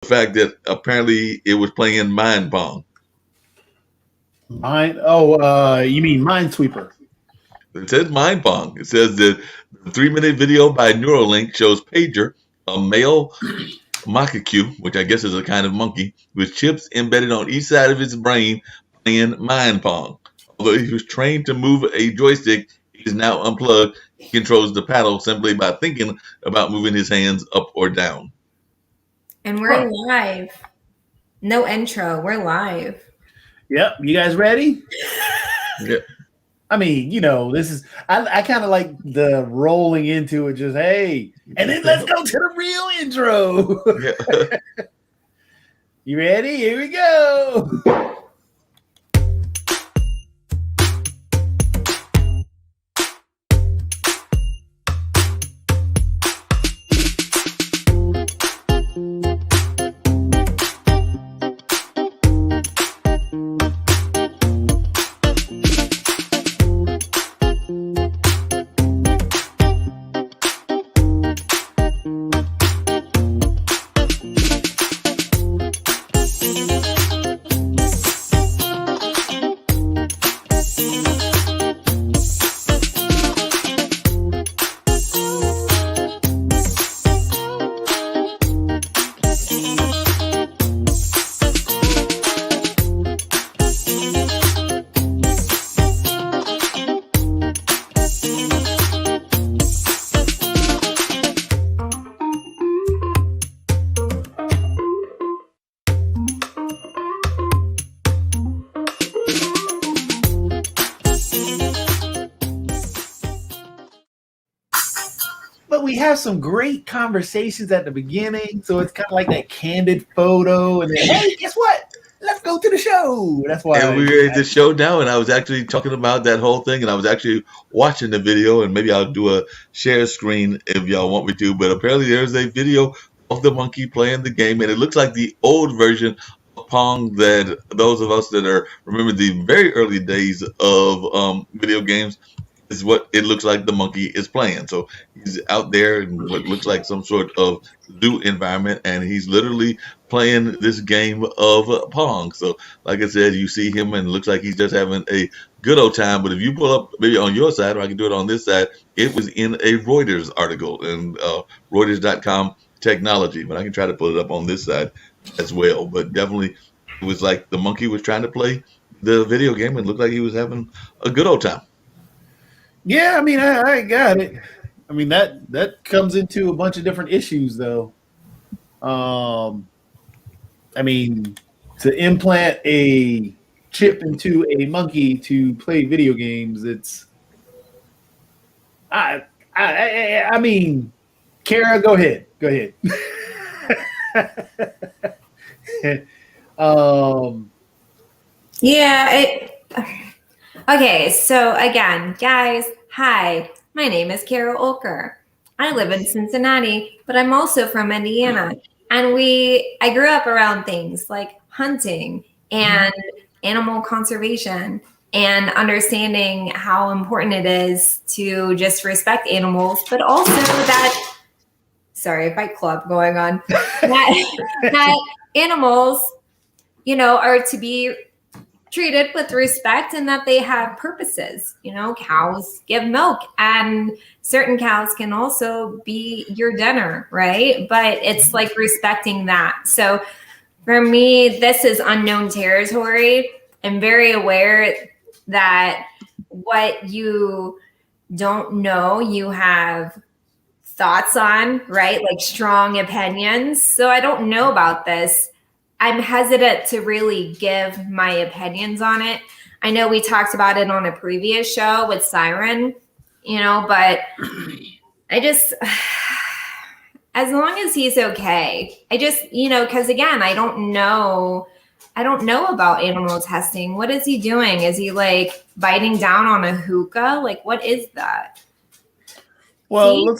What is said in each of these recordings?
the fact that apparently it was playing Mind Pong. You mean Minesweeper? It says Mind Pong. It says that the 3-minute video by Neuralink shows Pager, a male macaque, which I guess is a kind of monkey, with chips embedded on each side of his brain, playing Mind Pong. Although he was trained to move a joystick, he is now unplugged. He controls the paddle simply by thinking about moving his hands up or down. And we're live. No intro. We're live. Yep. You guys ready? Yeah. I mean, this is I kind of like the rolling into it. Just hey, and then let's go to the real intro. Yeah. You ready? Here we go. But we have some great conversations at the beginning, so it's kind of like that candid photo, and then hey, guess what? Let's go to the show. That's why. And we're at the show now, and I was actually talking about that whole thing, and I was actually watching the video, and maybe I'll do a share screen if y'all want me to. But apparently, there's a video of the monkey playing the game, and it looks like the old version of Pong that those of us that are remember the very early days of video games is what it looks like the monkey is playing. So he's out there in what looks like some sort of zoo environment, and he's literally playing this game of Pong. So, like I said, you see him, and it looks like he's just having a good old time. But if you pull up maybe on your side, or I can do it on this side, it was in a Reuters article, and Reuters.com technology. But I can try to pull it up on this side as well. But definitely, it was like the monkey was trying to play the video game, and looked like he was having a good old time. Yeah, I mean, I got it. I mean, that comes into a bunch of different issues, though. I mean, to implant a chip into a monkey to play video games, it's. I mean, Kara, go ahead. Go ahead. Yeah. Okay, so again, guys, hi. My name is Carol Olker. I live in Cincinnati, but I'm also from Indiana. And I grew up around things like hunting and animal conservation and understanding how important it is to just respect animals, but also that, sorry, Fight Club going on, that animals, are to be treated with respect and that they have purposes. Cows give milk, and certain cows can also be your dinner, right? But it's like respecting that. So for me, this is unknown territory. I'm very aware that what you don't know, you have thoughts on, right? Like strong opinions. So I don't know about this. I'm hesitant to really give my opinions on it. I know we talked about it on a previous show with Siren, but I just, as long as he's okay, I just, because again, I don't know about animal testing. What is he doing? Is he like biting down on a hookah? Like, what is that? Well,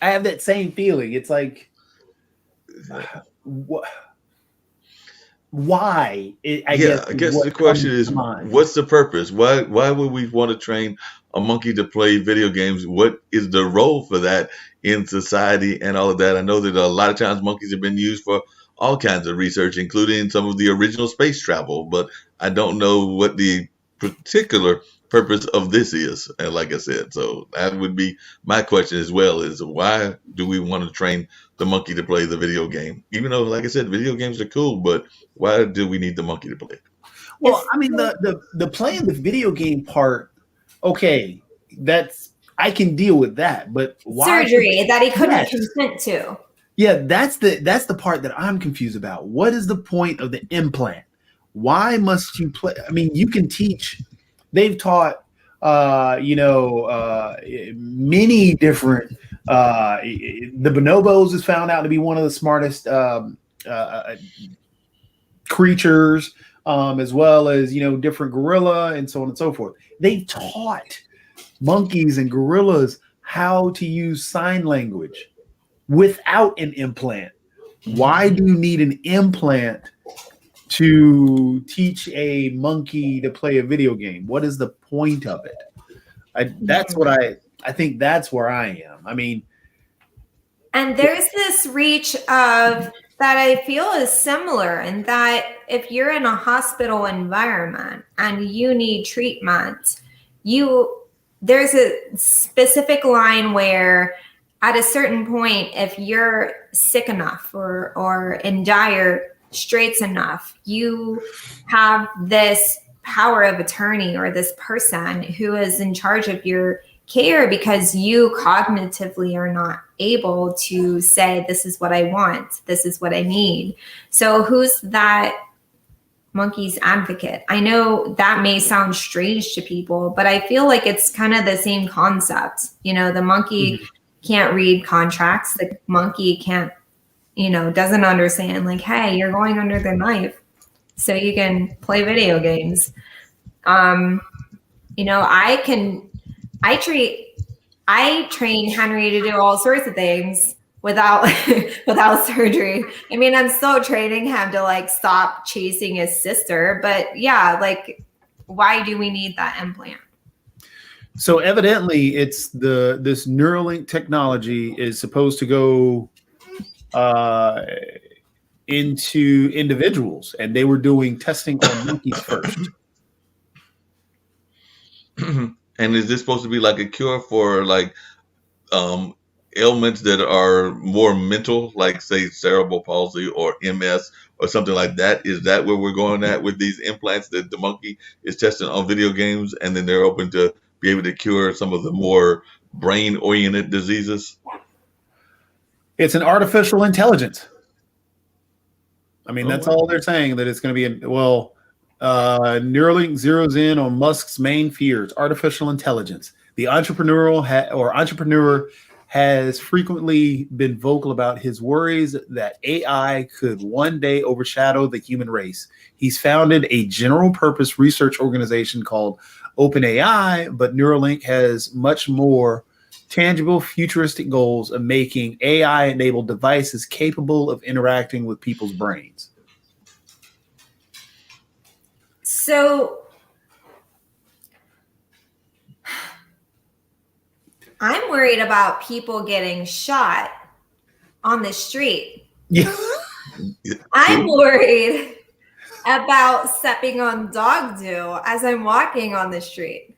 I have that same feeling. It's like, what? why? I guess Yeah, I is guess what the comes question is, to mind. what's the purpose? Why would we want to train a monkey to play video games? What is the role for that in society and all of that? I know that a lot of times monkeys have been used for all kinds of research, including some of the original space travel, but I don't know what the particular purpose of this is. And like I said, so that would be my question as well, is why do we want to train the monkey to play the video game? Even though, like I said, video games are cool, but why do we need the monkey to play? Well, It's I mean, the playing the video game part, okay, that's I can deal with that, but why should surgery that he couldn't yes. consent to. Yeah, that's the part that I'm confused about. What is the point of the implant? Why must you play? I mean, you can teach. They've taught, many different. The bonobos is found out to be one of the smartest creatures, as well as different gorilla and so on and so forth. They taught monkeys and gorillas how to use sign language without an implant. Why do you need an implant to teach a monkey to play a video game? What is the point of it? That's what I think that's where I am. I mean, And there's this reach of that I feel is similar in that if you're in a hospital environment and you need treatment, there's a specific line where at a certain point, if you're sick enough or in dire straits enough, you have this power of attorney or this person who is in charge of your care because you cognitively are not able to say, this is what I want, this is what I need. So who's that monkey's advocate? I know that may sound strange to people, but I feel like it's kind of the same concept. The monkey can't read contracts. The monkey can't, doesn't understand, like, hey, you're going under the knife so you can play video games. I train Henry to do all sorts of things without without surgery. I mean, I'm still training him to like stop chasing his sister, but yeah, like, why do we need that implant? so evidently it's this Neuralink technology is supposed to go into individuals, and they were doing testing on monkeys first. And is this supposed to be like a cure for like ailments that are more mental, like say cerebral palsy or MS or something like that? Is that where we're going at with these implants that the monkey is testing on video games, and then they're open to be able to cure some of the more brain-oriented diseases? It's an artificial intelligence. I mean, that's wow. all they're saying, that it's going to be Neuralink zeroes in on Musk's main fears: artificial intelligence. The entrepreneur has frequently been vocal about his worries that AI could one day overshadow the human race. He's founded a general purpose research organization called OpenAI, but Neuralink has much more tangible, futuristic goals of making AI-enabled devices capable of interacting with people's brains. So I'm worried about people getting shot on the street. Yeah. I'm worried about stepping on dog do as I'm walking on the street.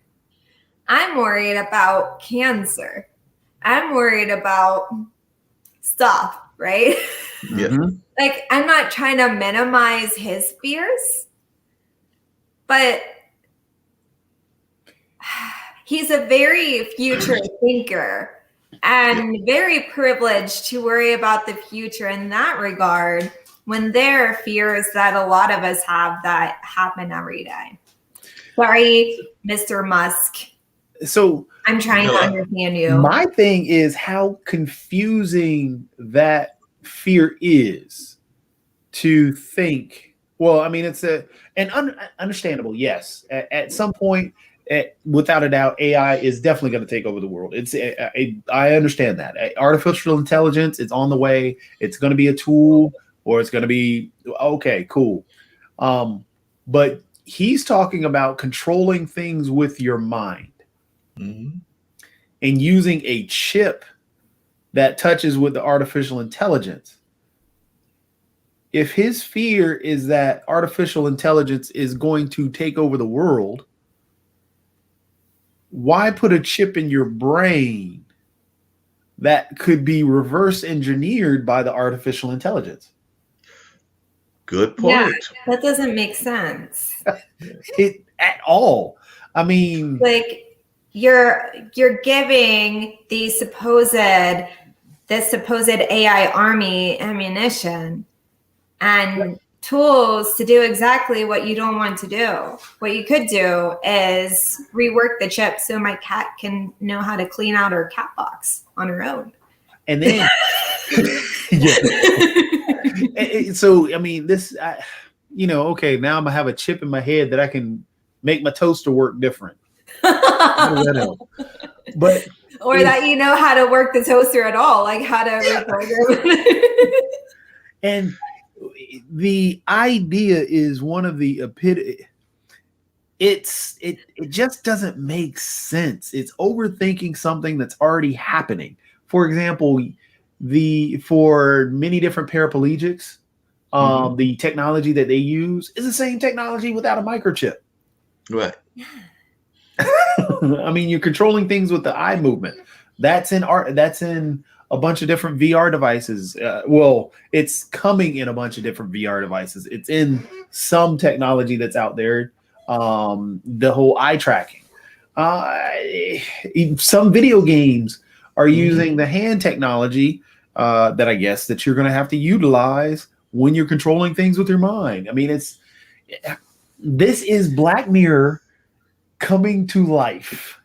I'm worried about cancer. I'm worried about stuff, right? Yeah. Mm-hmm. Like, I'm not trying to minimize his fears, but he's a very future thinker and very privileged to worry about the future in that regard, when there are fears that a lot of us have that happen every day. Sorry, Mr. Musk. So I'm trying to understand you. my thing is how confusing that fear is to think. Well, I mean, it's understandable. Yes, at some point, without a doubt, AI is definitely going to take over the world. I understand that artificial intelligence is on the way. It's going to be a tool, or it's going to be okay, cool. But he's talking about controlling things with your mind Hmm. and using a chip that touches with the artificial intelligence. If his fear is that artificial intelligence is going to take over the world, why put a chip in your brain that could be reverse engineered by the artificial intelligence? Good Yeah, point. that doesn't make sense. It at all. I mean, Like you're giving this supposed AI army ammunition and tools to do exactly what you don't want to do. What you could do is rework the chip so my cat can know how to clean out her cat box on her own. and then yeah. So I mean, okay, now I'm gonna have a chip in my head that I can make my toaster work different. How does that help? But or that you know how to work the toaster at all, like how to reprogram. and the idea is one of the it just doesn't make sense. It's overthinking something that's already happening. For example, for many different paraplegics, Hmm. the technology that they use is the same technology without a microchip. Right. I mean, you're controlling things with the eye movement. That's in art. That's in a bunch of different VR devices. Well, it's coming in a bunch of different VR devices. It's in some technology that's out there. The whole eye tracking. Uh, some video games are Hmm. using the hand technology that I guess that you're going to have to utilize when you're controlling things with your mind. I mean, this is Black Mirror coming to life.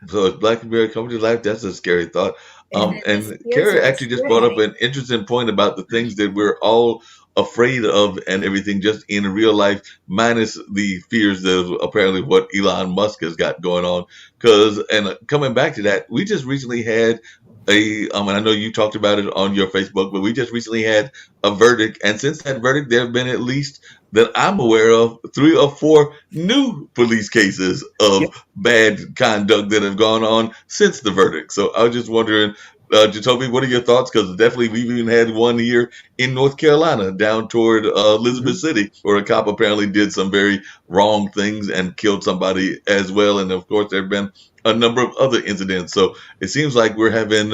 So is Black Mirror coming to life? That's a scary thought. And it just And feels Kara really actually just brought up scary. an interesting point about the things that we're all afraid of and everything just in real life, minus the fears of apparently what Elon Musk has got going on. Because, and coming back to that, we just recently had and I know you talked about it on your Facebook, but we just recently had a verdict. And since that verdict, there have been at least that I'm aware of 3 or 4 new police cases of Yep. bad conduct that have gone on since the verdict. So I was just wondering, Jacoby, what are your thoughts? Because definitely we've even had one here in North Carolina down toward Elizabeth Mhm. City where a cop apparently did some very wrong things and killed somebody as well. And of course, there have been a number of other incidents. So it seems like we're having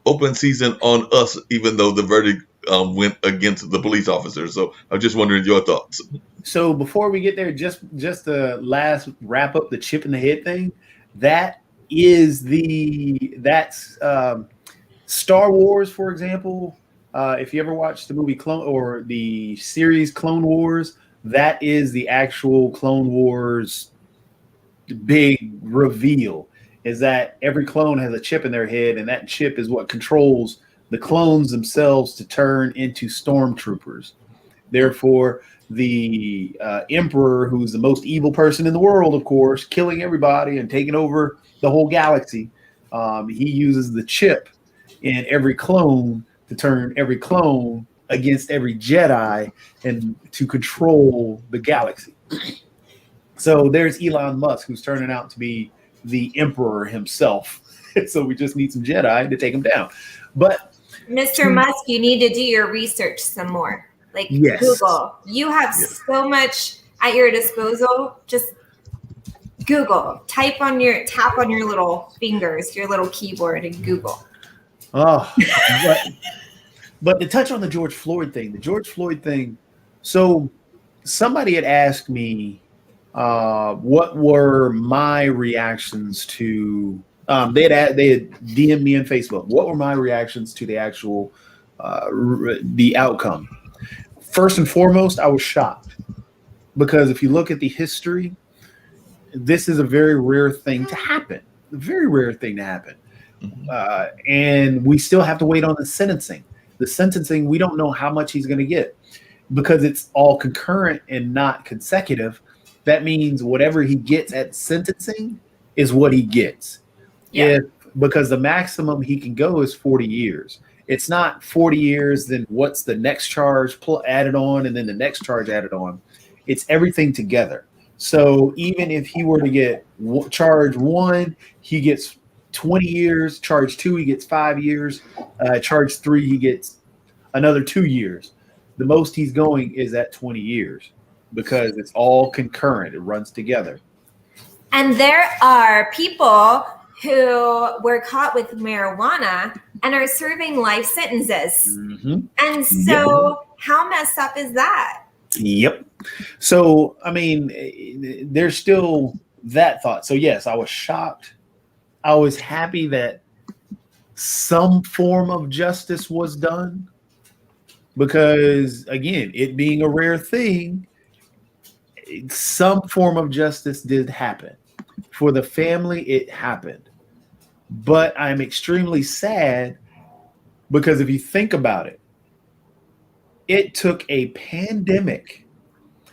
open season on us, even though the verdict went against the police officers. So I'm just wondering your thoughts. So before we get there, just to last wrap up the chip in the head thing, that is that's Star Wars, for example. If you ever watched the movie Clone or the series Clone Wars, that is the actual Clone Wars big reveal. Is that every clone has a chip in their head, and that chip is what controls the clones themselves to turn into stormtroopers. Therefore, the emperor, who's the most evil person in the world, of course, killing everybody and taking over the whole galaxy, he uses the chip in every clone to turn every clone against every Jedi and to control the galaxy. So there's Elon Musk, who's turning out to be the emperor himself. So we just need some Jedi to take him down. But Mr. to Musk, you need to do your research some more. Like yes, Google. You have Yeah. so much at your disposal. Just Google. Tap on your little fingers, your little keyboard, and Google. oh, but to touch on the George Floyd thing. So somebody had asked me what were my reactions to. They had DM'd me on Facebook. What were my reactions to the actual the outcome? First and foremost, I was shocked because if you look at the history, this is a very rare thing to happen. A very rare thing to happen. Mhm. And we still have to wait on the sentencing. The sentencing, we don't know how much he's going to get because it's all concurrent and not consecutive. That means whatever he gets at sentencing is what he gets. Yeah. If because the maximum he can go is 40 years. It's not 40 years, then what's the next charge added on, and then the next charge added on. It's everything together. So even if he were to get charge one, he gets 20 years. Charge two, he gets 5 years. Charge three, he gets another 2 years. The most he's going is at 20 years because it's all concurrent. It runs together. And there are people who were caught with marijuana and are serving life sentences. Mm-hmm. And so, how messed up is that? Yep. So, I mean, there's still that thought. So, yes, I was shocked. I was happy that some form of justice was done because, again, it being a rare thing, some form of justice did happen. For the family, it happened. But I'm extremely sad because if you think about it, it took a pandemic.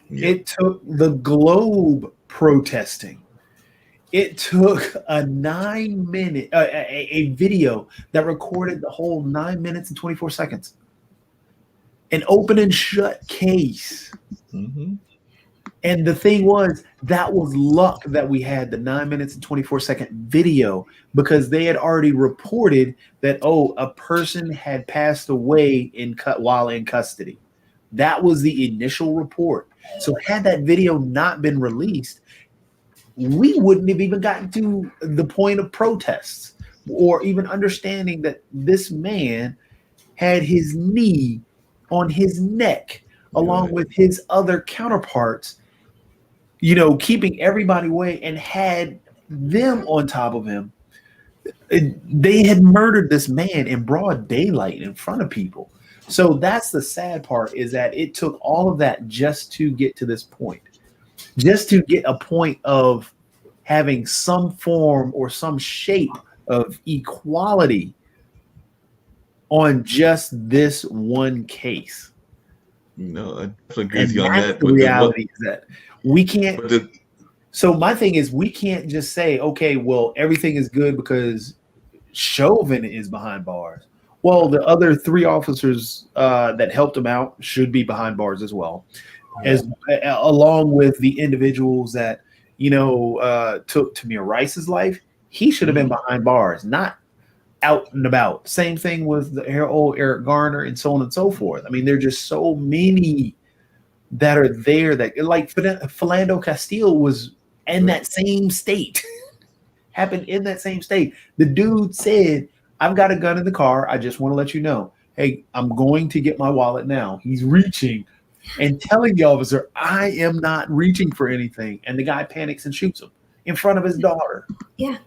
It took the globe protesting. It took a 9-minute a video that recorded the whole 9 minutes and 24 seconds. An open and shut case. Mm-hmm. And the thing was, that was luck that we had the 9 minutes and 24-second video because they had already reported that, a person had passed away while in custody. That was the initial report. So had that video not been released, we wouldn't have even gotten to the point of protests or even understanding that this man had his knee on his neck along with his other counterparts, keeping everybody away and had them on top of him. They had murdered this man in broad daylight in front of people. So that's the sad part, is that it took all of that just to get to this point, just to get a point of having some form or some shape of equality on just this one case. No, I definitely agree with you on that. The reality is that we can't. So my thing is, we can't just say, okay, well, everything is good because Chauvin is behind bars. Well, the other 3 officers that helped him out should be behind bars as well, along with the individuals that took Tamir Rice's life. He should have been behind bars, not out and about. Same thing with the old Eric Garner and so on and so forth. I mean, there are just so many that are there that, like, Philando Castile was in that same state. Happened in that same state. The dude said, I've got a gun in the car. I just want to let you know. Hey, I'm going to get my wallet now. He's reaching and telling the officer, I am not reaching for anything. And the guy panics and shoots him in front of his daughter. Yeah.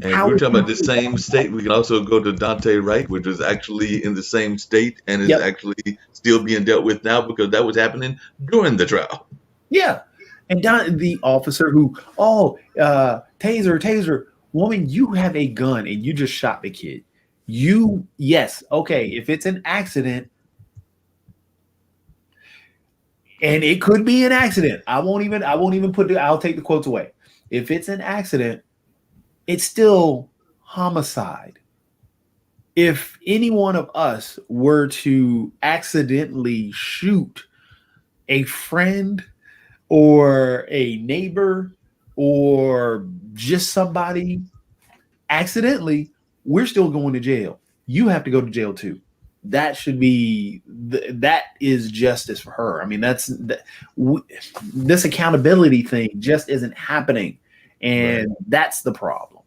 And we're talking about the same state. We can also go to Dante Wright, which was actually in the same state and is actually still being dealt with now because that was happening during the trial. Yeah. And the officer who, taser, woman, you have a gun and you just shot the kid. If it's an accident, and it could be an accident. I won't even I'll take the quotes away. If it's an accident, it's still homicide. If any one of us were to accidentally shoot a friend or a neighbor or just somebody accidentally, we're still going to jail. You have to go to jail too. That should be that is justice for her. I mean, this accountability thing just isn't happening, and that's the problem.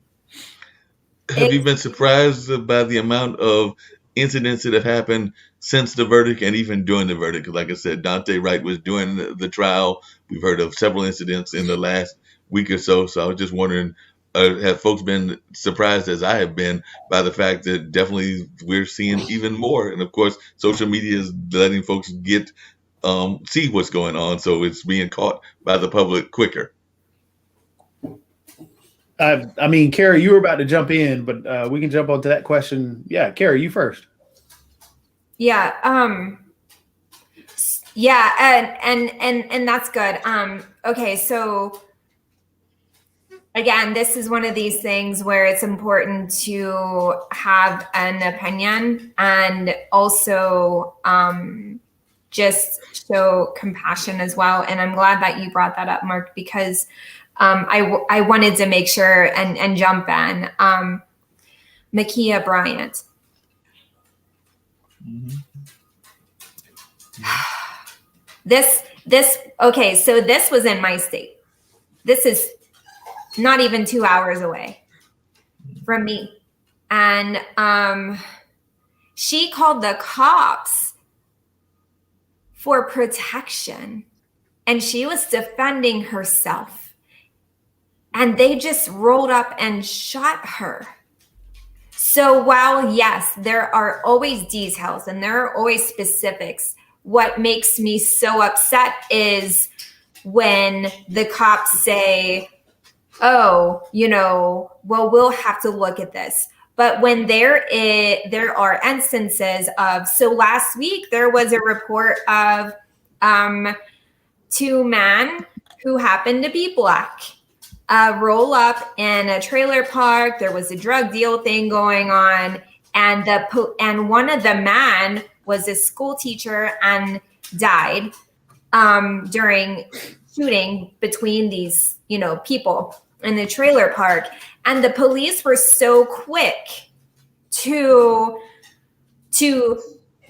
Have you been surprised by the amount of incidents that have happened since the verdict and even during the verdict? Like I said, Dante Wright was doing the trial. We've heard of several incidents in the last week or so. So I was just wondering, have folks been surprised as I have been by the fact that definitely we're seeing even more? And of course, social media is letting folks get see what's going on. So it's being caught by the public quicker. I mean, Carrie, you were about to jump in, but we can jump onto that question. Yeah, Carrie, you first. Yeah. Yeah. And that's good. Okay. So again, this is one of these things where it's important to have an opinion and also, just show compassion as well. And I'm glad that you brought that up, Mark, because I wanted to make sure and jump in. Ma'Khia Bryant. Mm-hmm. Okay, so this was in my state. This is not even 2 hours away from me. And she called the cops for protection, and she was defending herself. And they just rolled up and shot her. So while, yes, there are always details and there are always specifics, what makes me so upset is when the cops say, oh, well, we'll have to look at this. But when there are instances of, so last week there was a report of 2 men who happened to be Black roll up in a trailer park. There was a drug deal thing going on, and one of the men was a school teacher and died during shooting between these people in the trailer park. And the police were so quick to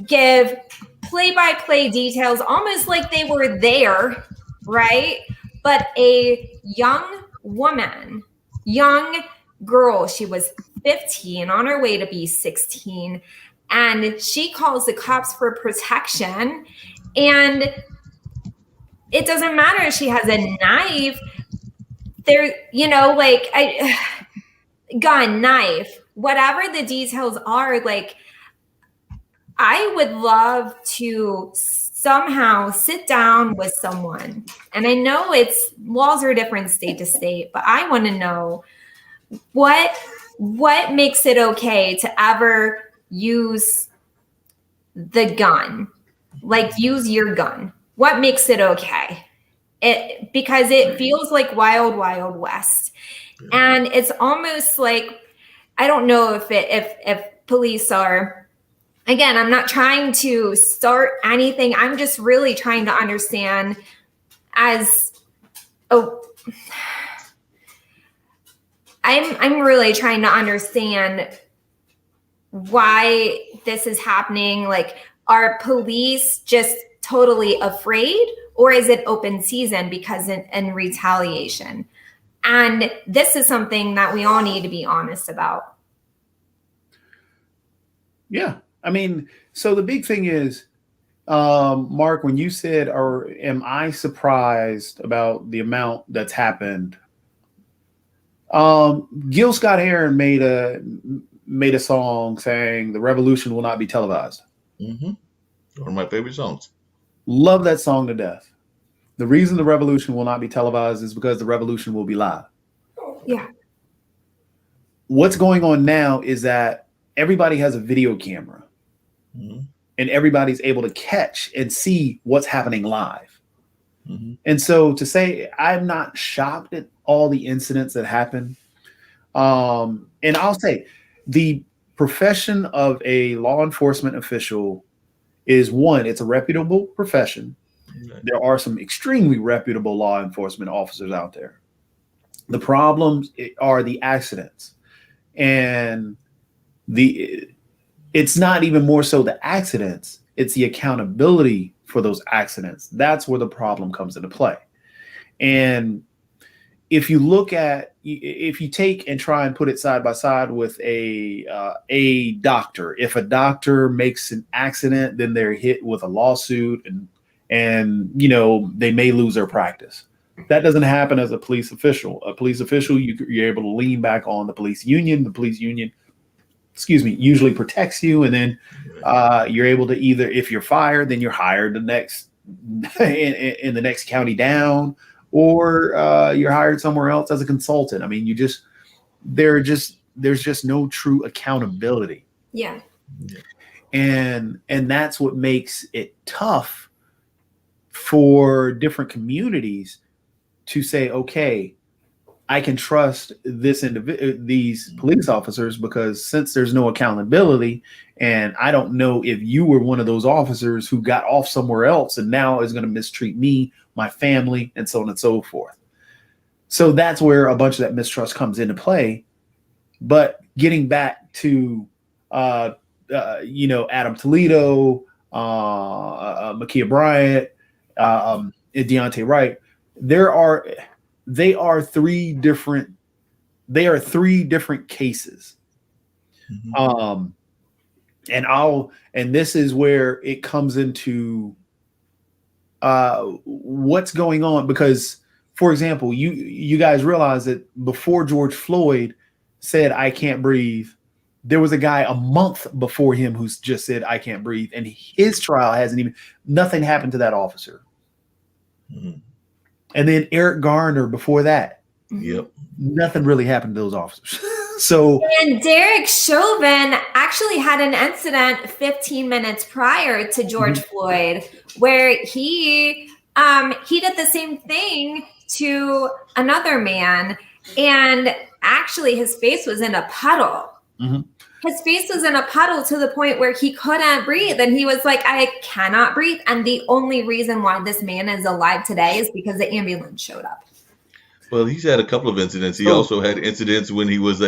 give play-by-play details, almost like they were there, right? But a young girl, she was 15 on her way to be 16, and she calls the cops for protection. And it doesn't matter if she has a knife there, gun, knife, whatever the details are. Like, I would love to somehow sit down with someone, and I know laws are different state to state, but I want to know what makes it okay to ever use the gun, like use your gun. What makes it okay? Because it feels like wild, wild west. And it's almost like, I don't know if police are, again, I'm not trying to start anything. I'm just really trying to understand I'm really trying to understand why this is happening. Like, are police just totally afraid, or is it open season because in retaliation? And this is something that we all need to be honest about. Yeah. I mean, so the big thing is, Mark, when you said, or am I surprised about the amount that's happened? Gil Scott-Heron made a song saying the revolution will not be televised. Mm-hmm. One of my favorite songs. Love that song to death. The reason the revolution will not be televised is because the revolution will be live. Yeah. What's going on now is that everybody has a video camera, mm-hmm. and everybody's able to catch and see what's happening live. Mm-hmm. And so to say, I'm not shocked at all the incidents that happen. And I'll say the profession of a law enforcement official is one, it's a reputable profession. Okay. There are some extremely reputable law enforcement officers out there. The problems are the accidents, and it's not even more so the accidents, it's the accountability for those accidents. That's where the problem comes into play. And if you take and try and put it side by side with a doctor, if a doctor makes an accident, then they're hit with a lawsuit and they may lose their practice. That doesn't happen as a police official. A police official, you're able to lean back on the police union. The police union, usually protects you. And then you're able to either, if you're fired, then you're hired in the next county down, or you're hired somewhere else as a consultant. I mean, there's just no true accountability. Yeah. And that's what makes it tough for different communities to say, okay, I can trust these police officers because since there's no accountability, and I don't know if you were one of those officers who got off somewhere else and now is going to mistreat me, my family, and so on and so forth. So that's where a bunch of that mistrust comes into play. But getting back to, Adam Toledo, Ma'Khia Bryant, and Deontay Wright, they are three different cases. Mhm. And this is where it comes into what's going on, because, for example, you guys realize that before George Floyd said I can't breathe, there was a guy a month before him who's just said I can't breathe, and his trial nothing happened to that officer. Mhm. And then Eric Garner before that, Yep. nothing really happened to those officers. So, and Derek Chauvin actually had an incident 15 minutes prior to George Floyd where he did the same thing to another man, and actually his face was in a puddle. His face was in a puddle to the point where he couldn't breathe, and he was like, I cannot breathe, and the only reason why this man is alive today is because the ambulance showed up. Well, he's had a couple of incidents. He also had incidents when he was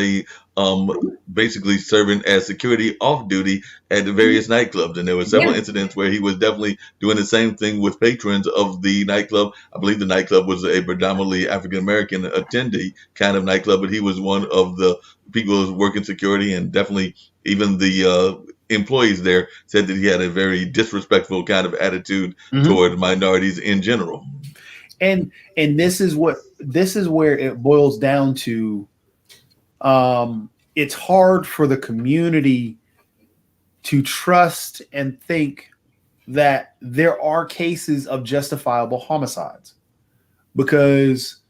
basically serving as security off duty at the various nightclubs, and there were several incidents where he was definitely doing the same thing with patrons of the nightclub. I believe the nightclub was a predominantly African American attendee kind of nightclub, but he was one of the people who was working security, and definitely even the employees there said that he had a very disrespectful kind of attitude toward minorities in general. And this is where it boils down to. It's hard for the community to trust and think that there are cases of justifiable homicides, because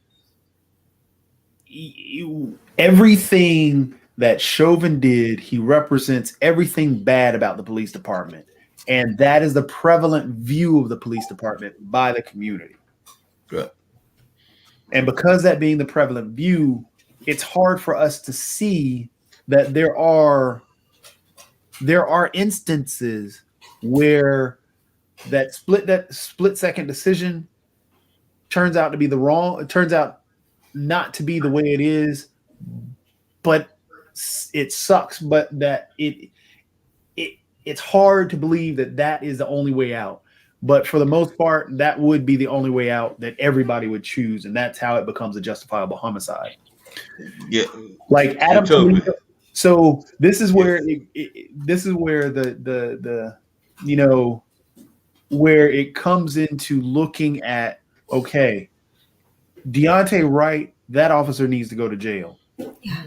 everything that Chauvin did, he represents everything bad about the police department. And that is the prevalent view of the police department by the community. Right. And because that being the prevalent view, it's hard for us to see that there are instances where that split second decision turns out not to be the way it is, but it sucks. But that it's hard to believe that is the only way out. But for the most part, that would be the only way out that everybody would choose, and that's how it becomes a justifiable homicide. Yeah, like Adam Toledo. So this is where the where it comes into looking at, okay, Deontay Wright, that officer needs to go to jail. Yeah.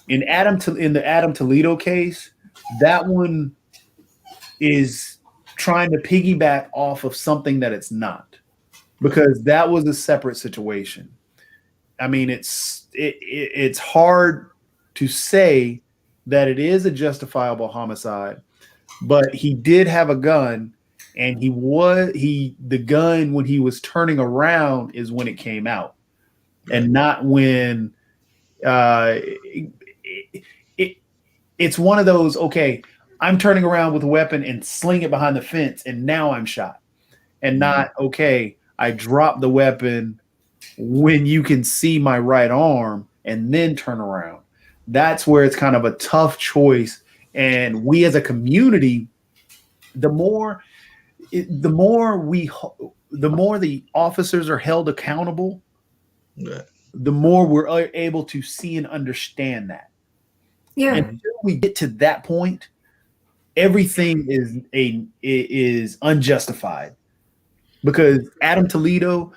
In the Adam Toledo case, that one is trying to piggyback off of something that it's not, because that was a separate situation. I mean, it's hard to say that it is a justifiable homicide, but he did have a gun, and the gun when he was turning around is when it came out, and not when it's one of those, okay, I'm turning around with a weapon and sling it behind the fence, and now I'm shot, and not, okay, I dropped the weapon when you can see my right arm and then turn around. That's where it's kind of a tough choice. And we as a community, the more the officers are held accountable, the more we're able to see and understand that. Yeah. And until we get to that point, everything is unjustified, because Adam Toledo,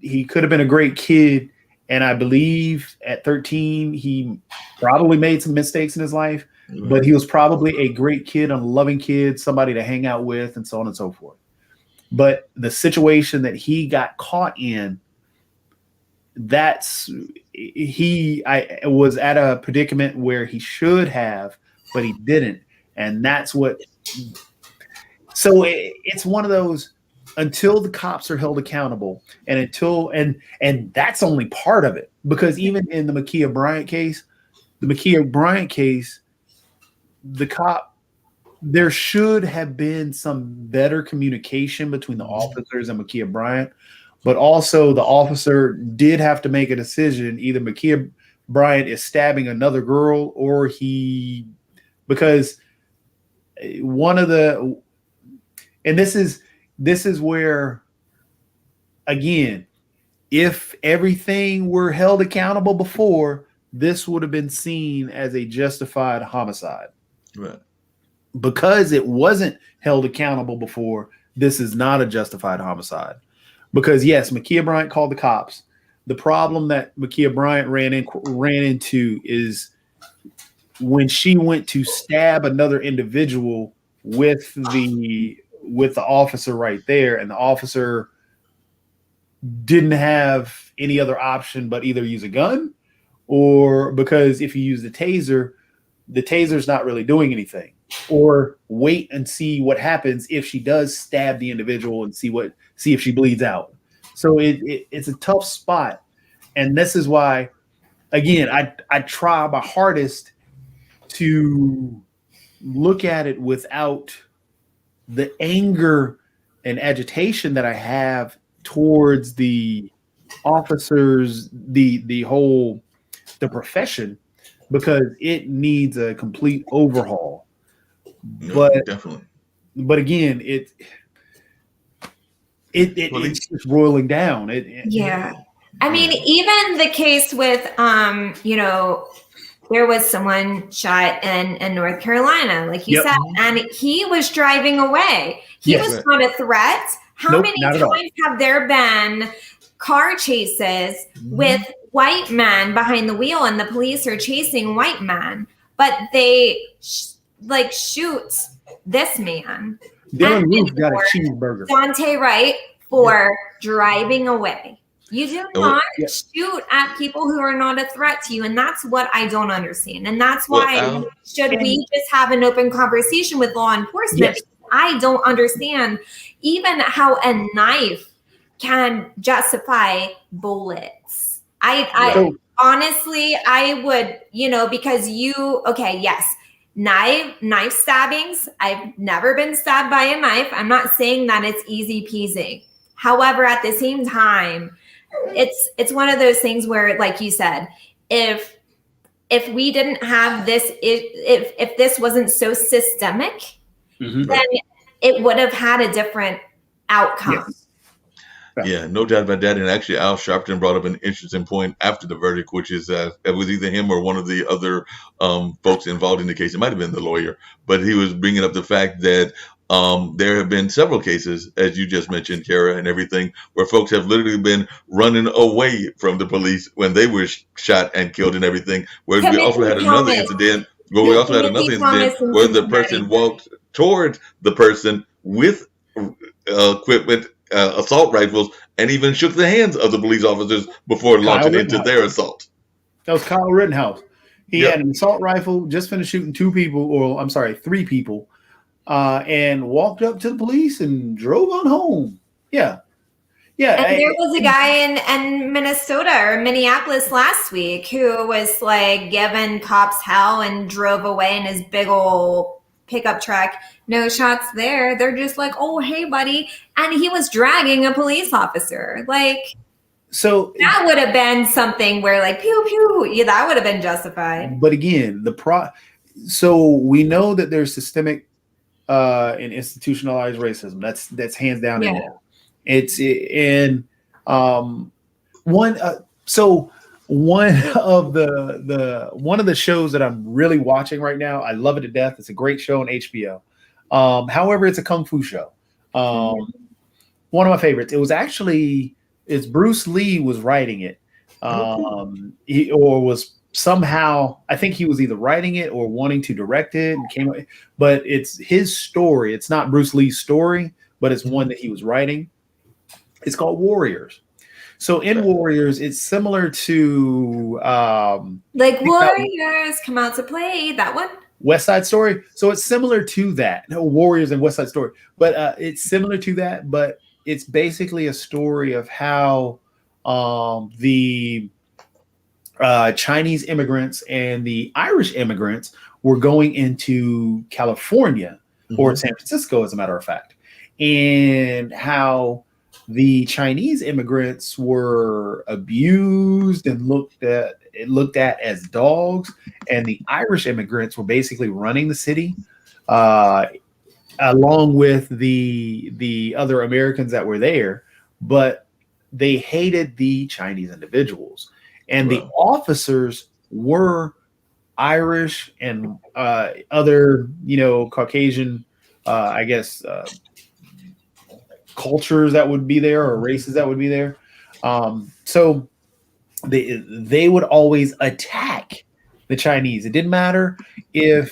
he could have been a great kid, and I believe at 13 he probably made some mistakes in his life, but he was probably a great kid, a loving kid, somebody to hang out with, and so on and so forth. But the situation that he got caught in, I was at a predicament where he should have, but he didn't. And that's what, so it's one of those, until the cops are held accountable, and that's only part of it, because even in the Makia Bryant case, the cop there should have been some better communication between the Mhm. officers and Makia Bryant, but also the officer did have to make a decision: either Makia Bryant is stabbing another girl, or because one of the and this is where, again, if everything were held accountable before, this would have been seen as a justified homicide. Right. Because it wasn't held accountable before, this is not a justified homicide. Because yes, Makia Bryant called the cops. The problem that Makia Bryant ran into is when she went to stab another individual with the officer right there, and the officer didn't have any other option but either use a gun, or because if you use the taser's not really doing anything, or wait and see what happens if she does stab the individual and see if she bleeds out. So it's a tough spot, and this is why, again, I try my hardest to look at it without the anger and agitation that I have towards the officers, the profession, because it needs a complete overhaul. No, But definitely. again, Police. it's just roiling down. Yeah. I mean, Yeah. even the case with, there was someone shot in North Carolina, like you Yep. said, and he was driving away. He Yes. was not a threat. How Nope, many not at all. times have there been car chases with white men behind the wheel, and the police are chasing white men, but they shoot this man, Dylan and Roof got a cheeseburger. Dante Wright, for driving away. You do Oh, not yeah. shoot at people who are not a threat to you, and that's what I don't understand. And that's Well, why Al, should we just have an open conversation with law enforcement? Yes. I don't understand even how a knife can justify bullets. I So- honestly, I would, because yes, knife stabbings. I've never been stabbed by a knife. I'm not saying that it's easy peasy. However, at the same time, it's one of those things where, like you said, if we didn't have this, if this wasn't so systemic, Mhm. then it would have had a different outcome. Yes. Yeah, no doubt about that. And actually, Al Sharpton brought up an interesting point after the verdict, which is it was either him or one of the other folks involved in the case. It might have been the lawyer, but he was bringing up the fact that there have been several cases, as you just mentioned, Kara, and everything, where folks have literally been running away from the police when they were shot and killed and everything. Whereas we also had another incident where the person walked towards the person with equipment, assault rifles, and even shook the hands of the police officers before launching into their assault. That was Kyle Rittenhouse. He Yep. had an assault rifle, just finished shooting three people, and walked up to the police and drove on home. Yeah. Yeah. And there was a guy in Minnesota or Minneapolis last week who was like giving cops hell and drove away in his big old pickup truck. No shots there. They're just like, oh, hey, buddy. And he was dragging a police officer. Like, so that would have been something where, like, pew, pew. Yeah, that would have been justified. But again, so we know that there's systemic and institutionalized racism. That's hands down in there. It's in one of the shows that I'm really watching right now. I love it to death. It's a great show on HBO. However, it's a kung fu show. One of my favorites. It's Bruce Lee was writing it. I think he was either writing it or wanting to direct it, but it's his story. It's not Bruce Lee's story, but it's one that he was writing. It's called Warriors. So in Warriors, it's similar to Warriors come out to play, that one. West Side Story. So it's similar to that. No, Warriors and West Side Story, but it's similar to that. But it's basically a story of how the Chinese immigrants and the Irish immigrants were going into California or Hmm. San Francisco, as a matter of fact, and how the Chinese immigrants were abused and looked at as dogs, and the Irish immigrants were basically running the city, uh, along with the other Americans that were there, but they hated the Chinese individuals, and the Wow. officers were Irish and other, Caucasian, I guess, cultures that would be there or races that would be there. So they would always attack the Chinese. It didn't matter if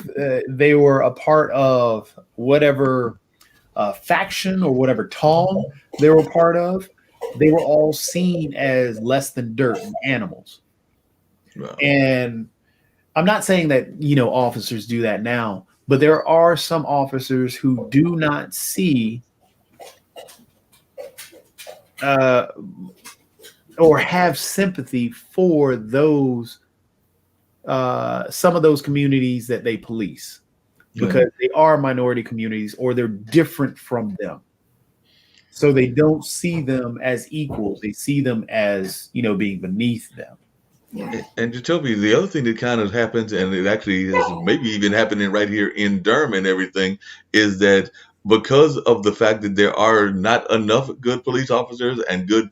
they were a part of whatever faction or whatever tong they were part of. They were all seen as less than dirt and animals. Wow. And I'm not saying that, officers do that now, but there are some officers who do not see uh, or have sympathy for those some of those communities that they police, Yeah. because they are minority communities or they're different from them. So they don't see them as equals. They see them as, being beneath them. Yeah. And Jacoby, the other thing that kind of happens, and it actually is maybe even happening right here in Durham and everything, is that because of the fact that there are not enough good police officers and good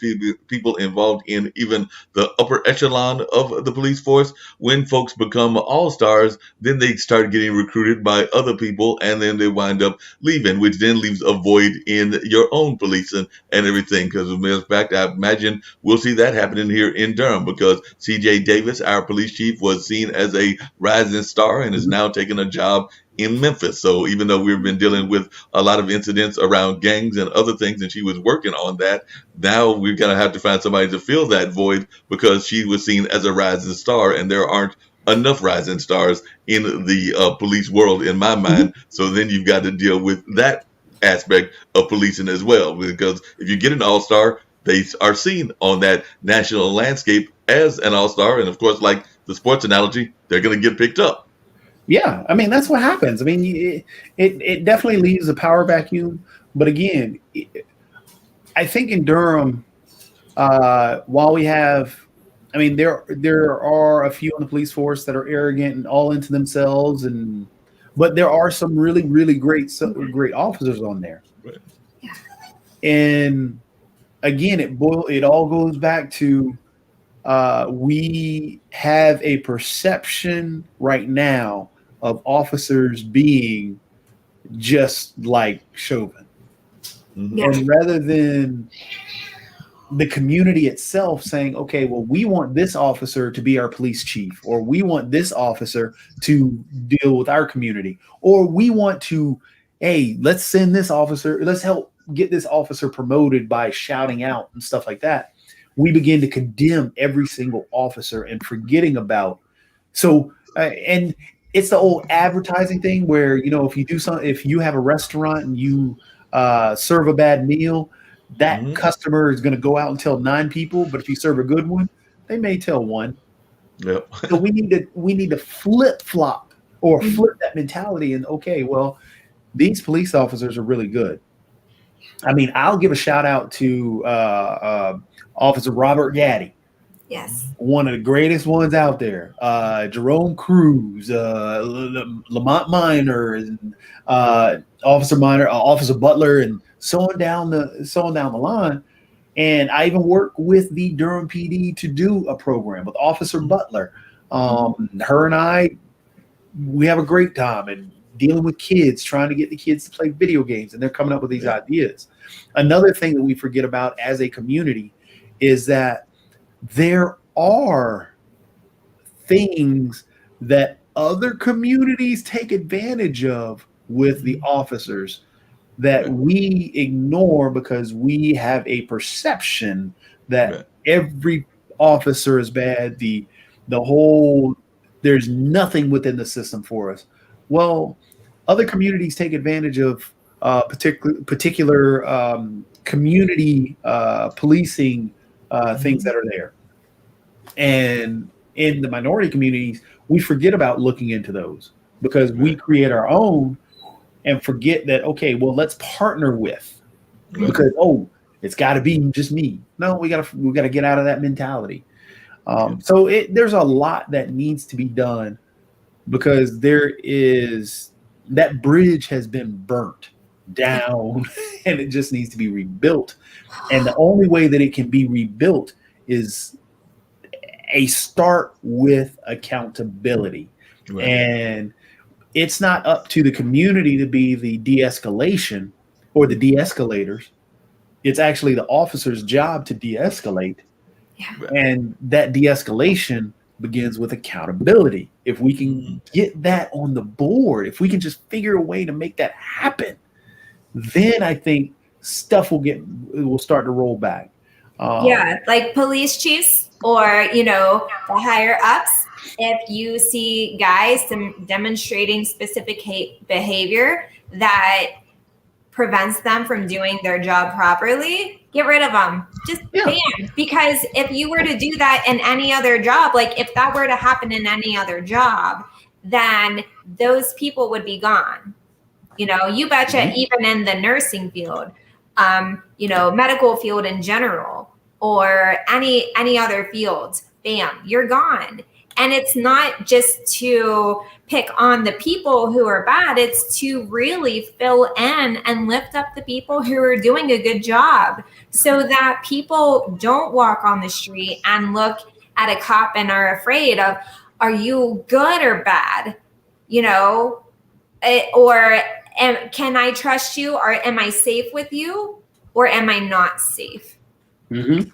people involved in even the upper echelon of the police force, when folks become all stars, then they start getting recruited by other people and then they wind up leaving, which then leaves a void in your own policing and everything. Because, as a matter of fact, I imagine we'll see that happening here in Durham because C.J. Davis, our police chief, was seen as a rising star and is now taking a job in Memphis. So even though we've been dealing with a lot of incidents around gangs and other things, and she was working on that, now we're gonna have to find somebody to fill that void because she was seen as a rising star, and there aren't enough rising stars in the police world, in my mind. So then you've got to deal with that aspect of policing as well, because if you get an all-star, they are seen on that national landscape as an all-star, and of course, like the sports analogy, they're going to get picked up. Yeah, I mean that's what happens. I mean, it definitely leaves a power vacuum. But again, I think in Durham, while we have, I mean, there are a few on the police force that are arrogant and all into themselves, but there are some really really great officers on there. Right. Yeah. And again, it all goes back to we have a perception right now of officers being just like Chauvin. Mhm. Yeah. And rather than the community itself saying, okay, well, we want this officer to be our police chief, or we want this officer to deal with our community, or we want to, hey, let's send this officer, let's help get this officer promoted by shouting out and stuff like that. We begin to condemn every single officer and forgetting about. So, and it's the old advertising thing where, if you have a restaurant and you serve a bad meal, that Mhm. customer is going to go out and tell 9 people, but if you serve a good one, they may tell one. Yep. So we need to flip flop or flip that mentality. And okay, well, these police officers are really good. I mean, I'll give a shout out to Officer Robert Gaddy, Yes. one of the greatest ones out there. Jerome Cruz, Lamont Minor, and Officer Minor, Officer Butler, and so on down the line. And I even worked with the Durham PD to do a program with Officer Butler. Her and I, we have a great time and dealing with kids, trying to get the kids to play video games, and they're coming up with these Yeah. ideas. Another thing that we forget about as a community is that there are things that other communities take advantage of with the officers that Right. we ignore because we have a perception that Right. every officer is bad. The whole there's nothing within the system for us. Well, other communities take advantage of particular community policing things Mhm. that are there. And in the minority communities, we forget about looking into those because we Right. create our own and forget that, okay, well, let's partner with Right. because, oh, it's got to be just me. No, we got to get out of that mentality. Yeah. There's a lot that needs to be done because there is that bridge has been burnt down and it just needs to be rebuilt. And the only way that it can be rebuilt is a start with accountability. Right. And it's not up to the community to be the de-escalation or the de-escalators. It's actually the officer's job to de-escalate. Yeah. Right. And that de-escalation begins with accountability. If we Mhm. can get that on the board, if we can just figure a way to make that happen, then I think stuff will start to roll back. Yeah, like police chiefs or, the higher ups, if you see guys demonstrating specific hate behavior that prevents them from doing their job properly, get rid of them. Just Yeah. bam. Because if you were to do that in any other job, like if that were to happen in any other job, then those people would be gone. You betcha, Mhm. even in the nursing field, medical field in general, or any other fields, bam, you're gone. And it's not just to pick on the people who are bad, it's to really fill in and lift up the people who are doing a good job so that people don't walk on the street and look at a cop and are afraid of, are you good or bad? Or can I trust you, or am I safe with you, or am I not safe? Mhm.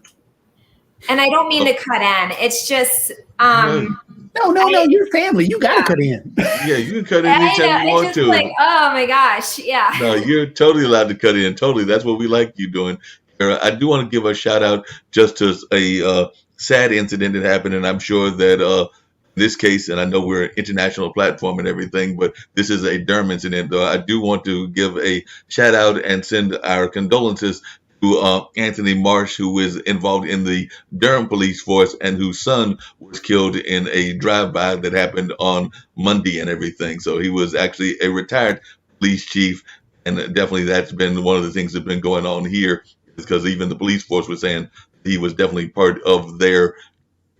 And I don't mean Oh, to cut in. It's just no. No, no, no. I You're family. You got to yeah, cut in. Yeah, you can cut in I anytime know. you It's want just to. like, oh my gosh, yeah. No, you're totally allowed to cut in. Totally. That's what we like you doing. Kara. I do want to give a shout out just to a sad incident that happened, and I'm sure that in this case, and I know we're an international platform and everything, but this is a Durham incident. I do want to give a shout out and send our condolences to Anthony Marsh, who was involved in the Durham police force and whose son was killed in a drive-by that happened on Monday and everything. So he was actually a retired police chief, and definitely that's been one of the things that's been going on here, because even the police force was saying he was definitely part of their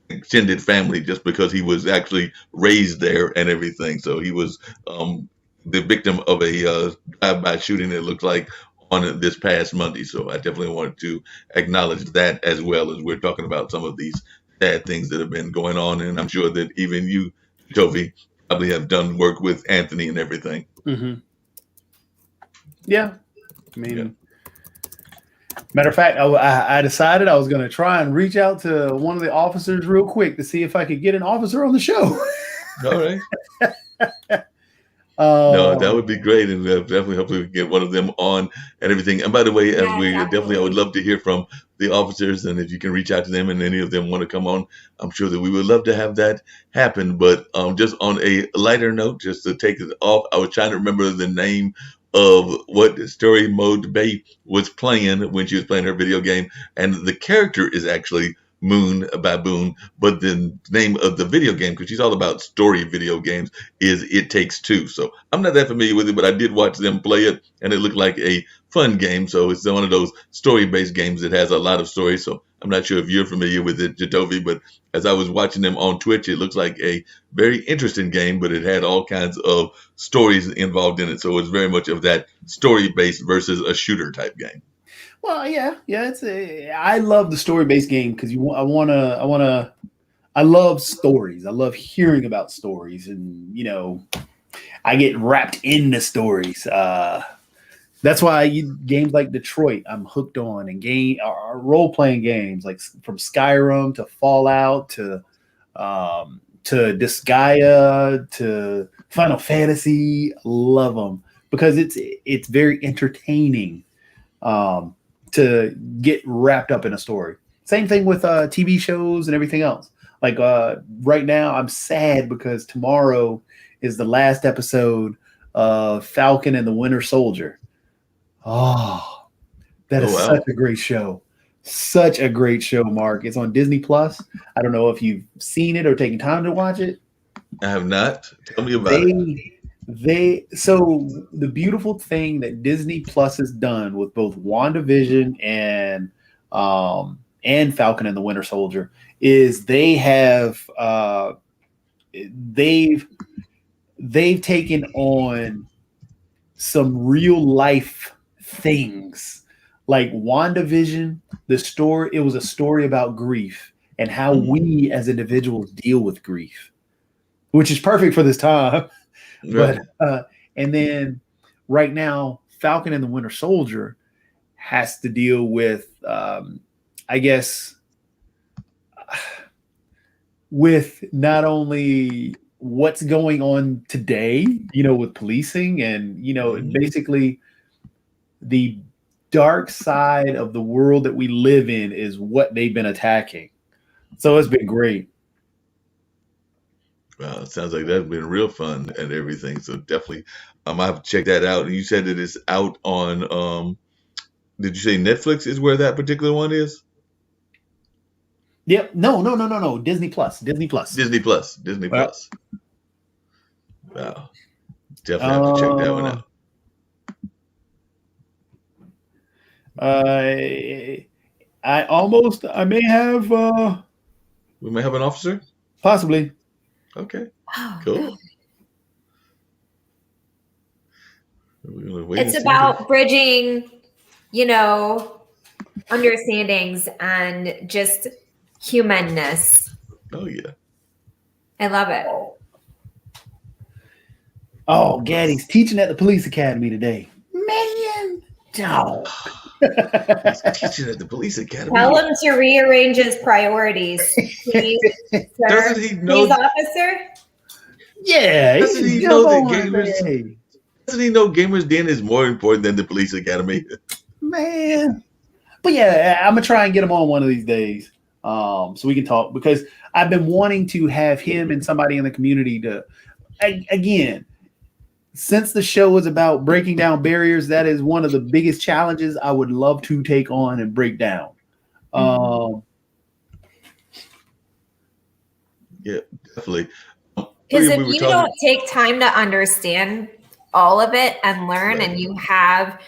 extended family just because he was actually raised there and everything. So he was the victim of a drive-by shooting, it looks like, on this past Monday. So I definitely wanted to acknowledge that as well as we're talking about some of these sad things that have been going on. And I'm sure that even you, Toby, probably have done work with Anthony and everything. Mhm. Yeah. I Yeah. mean, matter of fact, I decided I was going to try and reach out to one of the officers real quick to see if I could get an officer on the show. All right. No, that um, would be great, and definitely hopefully we can get one of them on and everything. And by the way, as Yeah, we definitely, I would definitely. love to hear from the officers, and if you can reach out to them, and any of them want to come on, I'm sure that we would love to have that happen. But just on a lighter note, just to take it off, I was trying to remember the name of what story mode Bay was playing when she was playing her video game, and the character is actually Moon Baboon, but the name of the video game, because she's all about story video games, is It Takes Two. So I'm not that familiar with it, but I did watch them play it, and it looked like a fun game. So it's one of those story-based games that has a lot of story. So I'm not sure if you're familiar with it, Jatovi, but as I was watching them on Twitch, it looks like a very interesting game, but it had all kinds of stories involved in it. So it's very much of that story-based versus a shooter type game. well, yeah. I love the story based game because I love stories. I love hearing about stories, and I get wrapped into stories. That's why games like Detroit, I'm hooked on, and role playing games like from Skyrim to Fallout to Disgaea to Final Fantasy. Love them because it's very entertaining um, to get wrapped up in a story. Same thing with TV shows and everything else. Like right now, I'm sad because tomorrow is the last episode of Falcon and the Winter Soldier. Oh, that Oh is such wow, a great show. Such a great show, Mark. It's on Disney Plus. I don't know if you've seen it or taken time to watch it. I have not. Tell me about it. So the beautiful thing that Disney Plus has done with both WandaVision and Falcon and the Winter Soldier is they've they've taken on some real life things. Like WandaVision, the story, it was a story about grief and how Mhm. we as individuals deal with grief, which is perfect for this time. But Right. and then right now, Falcon and the Winter Soldier has to deal with, I guess, with not only what's going on today, with policing and Mhm. basically the dark side of the world that we live in is what they've been attacking. So it's been great. Wow, it sounds like that's been real fun and everything. So definitely, I have to check that out. And you said it is out on. Did you say Netflix is where that particular one is? Yep. No, no, no, no, no. Disney Plus. Disney Plus. Disney Plus. Disney Well, Plus. Wow, definitely have to check that one uh, out. I I may have We may have an officer. possibly. Okay, Oh, good. cool. We're gonna wait and It's see the. about bridging, you know, understandings and just humanness. Oh yeah. I love it. Oh, Gaddy's teaching at the police academy today. Man, dog. He's teaching at the police academy. Tell him to rearrange his priorities. Please, sir. Doesn't he Please, know? officer. Yeah, he Doesn't should he jump know that on and gamers? say, hey, Doesn't he know Gamers Den is more important than the police academy? man. But yeah, I'm gonna try and get him on one of these days, so we can talk because I've been wanting to have him and somebody in the community to, again, since the show is about breaking down barriers, that is one of the biggest challenges I would love to take on and break down. Um, Yeah, definitely. Because Earlier if we were you talking. don't take time to understand all of it and learn, Right. and you have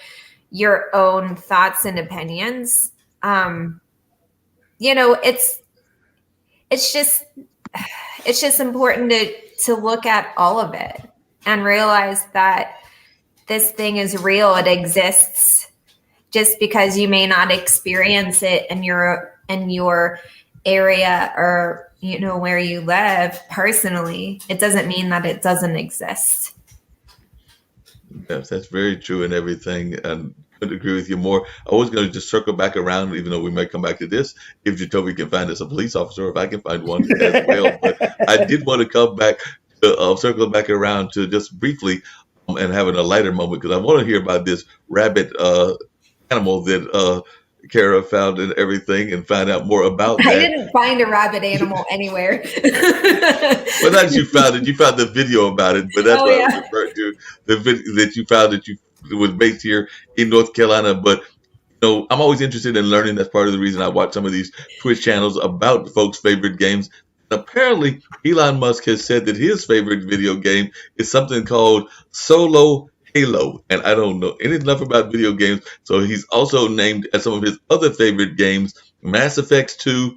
your own thoughts and opinions, you know, it's just it's just important to look at all of it and realize that this thing is real. It exists. Just because you may not experience it in your area or where you live personally, it doesn't mean that it doesn't exist. Yes, that's very true and everything. And couldn't agree with you more. I was going to just circle back around, even though we may come back to this, if Jacoby can find us a police officer, or if I can find one as well. But I did want to come back to circle back around to just briefly and having a lighter moment because I want to hear about this rabbit animal that Kara found and everything and find out more about I that. didn't find a rabbit animal anywhere. Well, not that you found it, you found the video about it, but that's Oh what I was yeah. referring to. The video that you found that you it was based here in North Carolina. But I'm always interested in learning. That's part of the reason I watch some of these Twitch channels about folks' favorite games. Apparently, Elon Musk has said that his favorite video game is something called Solo Halo. And I don't know anything enough about video games. So he's also named as some of his other favorite games Mass Effect 2,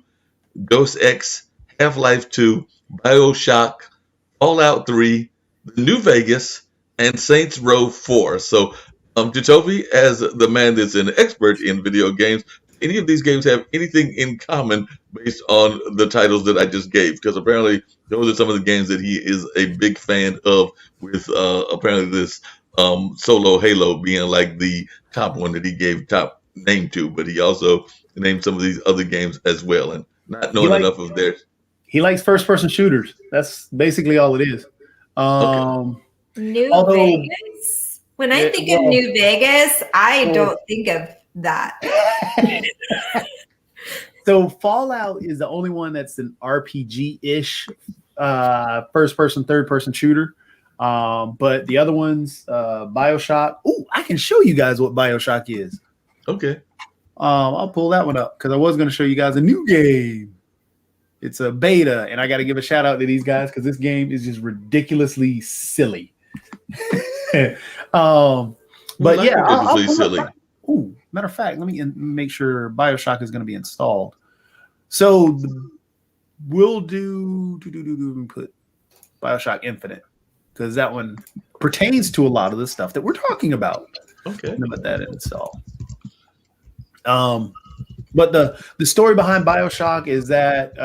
Ghost X, Half Life 2, Bioshock, Fallout 3, The New Vegas, and Saints Row 4. So, Jacoby, as the man that's an expert in video games, any of these games have anything in common based on the titles that I just gave? Because apparently those are some of the games that he is a big fan of, with apparently this Solo Halo being like the top one that he gave top name to, but he also named some of these other games as well. And not he knowing like enough of theirs. he likes first person shooters. That's basically all it is. Okay. Um, New although, Vegas. When I think of well, New Vegas, I well, don't think of that. so Fallout is the only one that's an RPG ish, first person, third person shooter. But the other ones, BioShock. Oh, I can show you guys what BioShock is. Okay. I'll pull that one up because I was going to show you guys a new game. It's a beta, and I got to give a shout out to these guys because this game is just ridiculously silly. But yeah, ridiculously silly. Ooh, matter of fact, let me make sure BioShock is going to be installed. So we'll put BioShock Infinite because that one pertains to a lot of the stuff that we're talking about. Okay. Let that install. But the story behind BioShock is that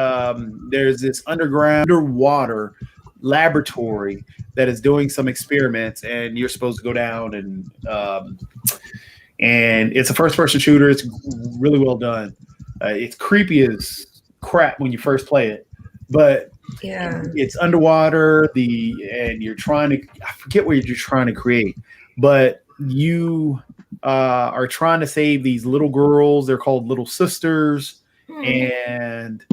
there's this underwater laboratory that is doing some experiments, and you're supposed to go down and it's a first-person shooter. It's really well done. It's creepy as crap when you first play it, but it's underwater. And you're trying to I forget what you're trying to create, but you are trying to save these little girls. They're called Little Sisters, and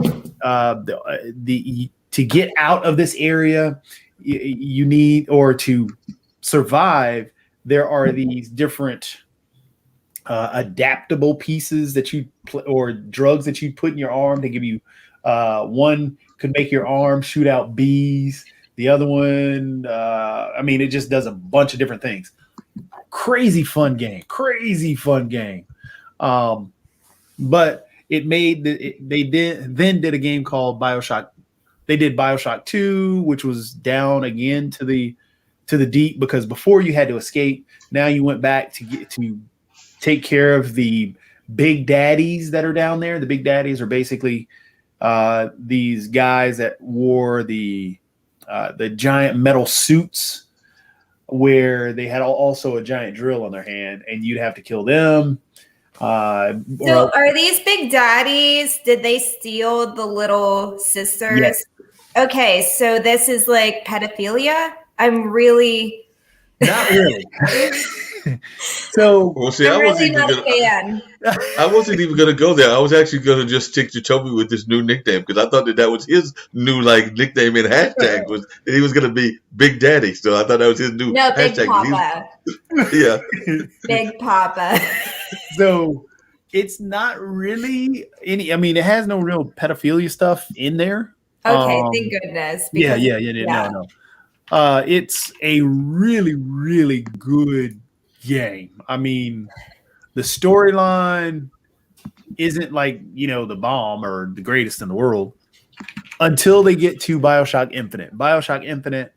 to get out of this area, you need, or to survive, there are these different adaptable pieces that or drugs that you put in your arm to give you. One could make your arm shoot out bees. The other one, it just does a bunch of different things. Crazy fun game. But it made they did a game called BioShock. They did BioShock 2, which was down again to the deep, because before you had to escape. Now you went back to take care of the big daddies that are down there. The big daddies are basically these guys that wore the giant metal suits, where they had also a giant drill on their hand, and you'd have to kill them. So are these big daddies, did they steal the little sisters? Yes. Okay, so this is like pedophilia? I'm really... Not really. So, well, see, I wasn't even gonna go there. I was actually gonna just stick to Toby with this new nickname, because I thought that was his new nickname and hashtag was that he was gonna be Big Daddy. So I thought that was his new hashtag. Big Papa. Yeah, Big Papa. So it's not really any. It has no real pedophilia stuff in there. Okay, thank goodness. Yeah. No. It's a really, really good game. The storyline isn't like, the bomb or the greatest in the world until they get to BioShock Infinite. BioShock Infinite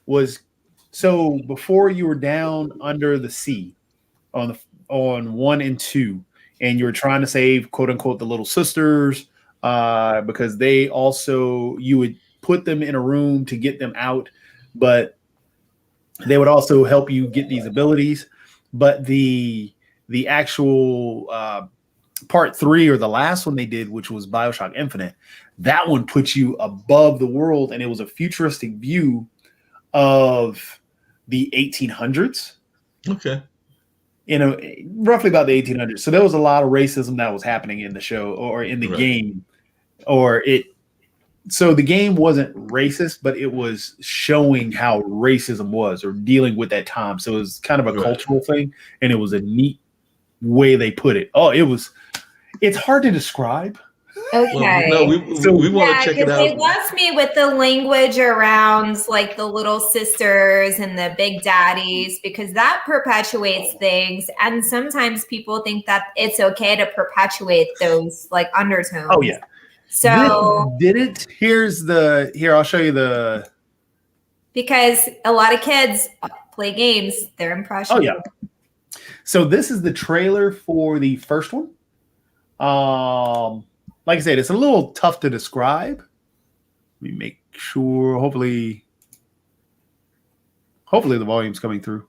was, so before you were down under the sea on 1 and 2, and you were trying to save, quote unquote, the little sisters, because they also, you would put them in a room to get them out, but they would also help you get these abilities. But the actual part 3, or the last one they did, which was BioShock Infinite, that one puts you above the world, and it was a futuristic view of the 1800s. Okay. Roughly about the 1800s. So there was a lot of racism that was happening in the show or in the game, so the game wasn't racist, but it was showing how racism was, or dealing with that time. So it was kind of a cultural thing, and it was a neat way they put it. It's hard to describe. Okay. Well, no, we want to check it out. They lost me with the language around like the little sisters and the big daddies, because that perpetuates things. And sometimes people think that it's okay to perpetuate those like undertones. Oh yeah. So I'll show you because a lot of kids play games, they're impressionable. Oh yeah. So this is the trailer for the first one. Like I said, it's a little tough to describe. Let me make sure. Hopefully the volume's coming through.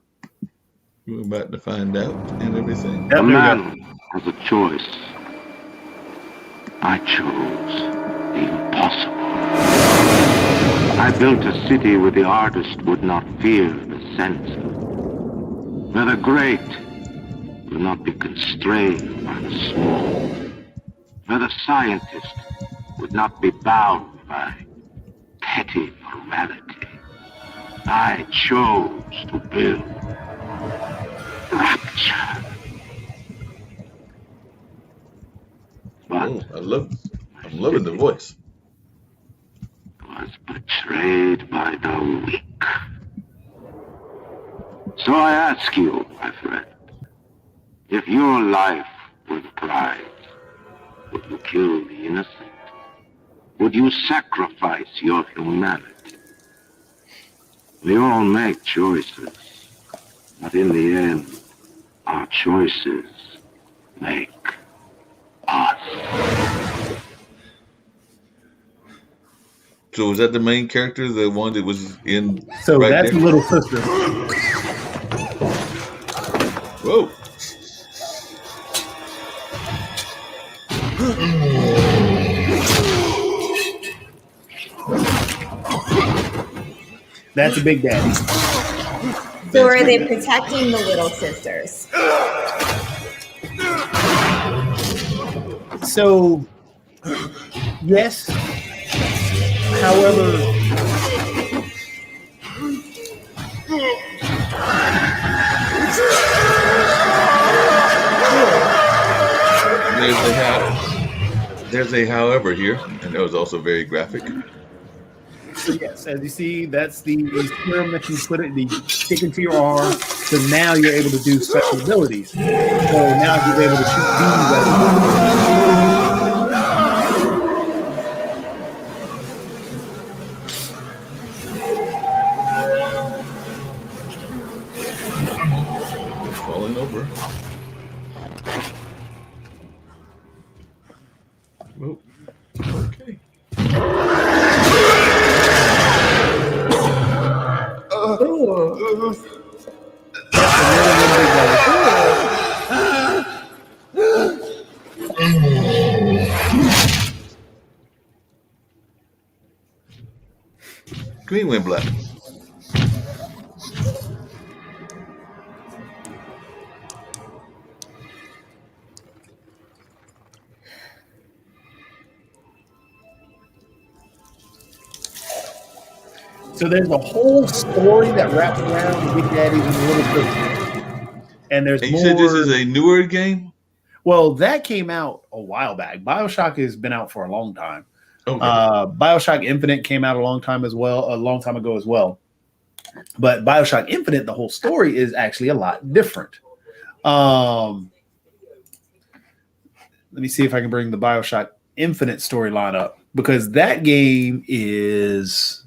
We're about to find out and everything. A man has a choice. I chose the impossible. I built a city where the artist would not fear the censor, where the great will not be constrained by the small, where the scientist would not be bound by petty morality. I chose to build rapture. But Oh, I'm loving the voice. was betrayed by the weak. So I ask you, my friend, if your life were the prize, would you kill the innocent? Would you sacrifice your humanity? We all make choices, but in the end, our choices make us. So was that the main character, the one that was in So right that's there? the little sister. Whoa. That's a Big Daddy. So are they protecting the little sisters? So, yes. However, There's a however here, and that was also very graphic. so yes, as you see, that's the serum that you put it, the stick into your arm. So now you're able to do special abilities. So now you're able to shoot beams at Falling over. Whoa. Okay. Ooh. Green went black. So there's a whole story that wraps around the Big Daddies and the Little Sisters. And there's And you more. said this is a newer game? Well, that came out a while back. BioShock has been out for a long time. Okay. BioShock Infinite came out a long time ago as well. But BioShock Infinite, the whole story is actually a lot different. Let me see if I can bring the BioShock Infinite storyline up, because that game is.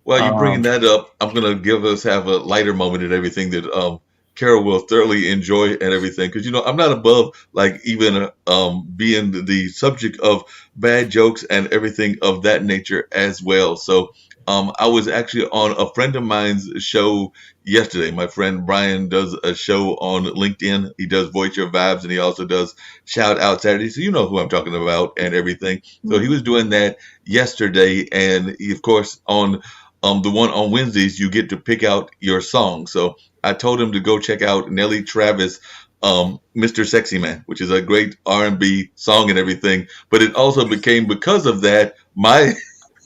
While you're bringing that up, I'm going to have a lighter moment and everything that Carol will thoroughly enjoy and everything. Because, I'm not above like even being the subject of bad jokes and everything of that nature as well. So I was actually on a friend of mine's show yesterday. My friend Brian does a show on LinkedIn. He does Voice Your Vibes, and he also does Shout Out Saturday. So you know who I'm talking about and everything. So he was doing that yesterday. And he, of course, on the one on Wednesdays, you get to pick out your song. So I told him to go check out Nelly Travis, Mr. Sexy Man, which is a great R&B song and everything. But it also became, because of that, my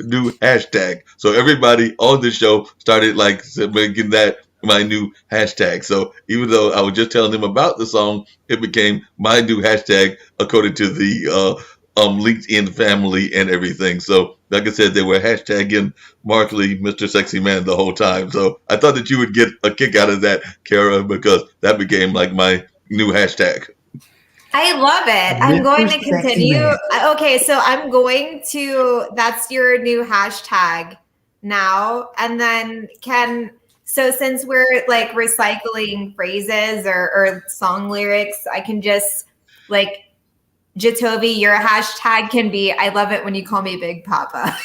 new hashtag. So everybody on the show started like making that my new hashtag. So even though I was just telling them about the song, it became my new hashtag according to the LinkedIn family and everything. So like I said, they were hashtagging Markley, Mr. Sexy Man the whole time. So I thought that you would get a kick out of that, Kara, because that became like my new hashtag. I love it. I'm going to continue. Okay, so I'm going to, that's your new hashtag now. And then so since we're like recycling phrases or song lyrics, I can just like, Jatovi, your hashtag can be, I love it when you call me Big Papa.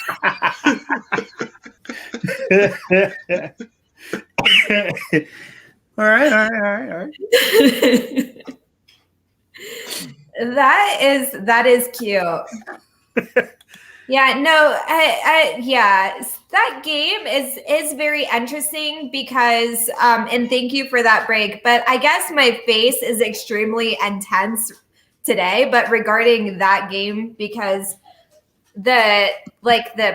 All right. That is cute. Yeah, no, yeah, that game is very interesting because, and thank you for that break. But I guess my face is extremely intense today. But regarding that game, because the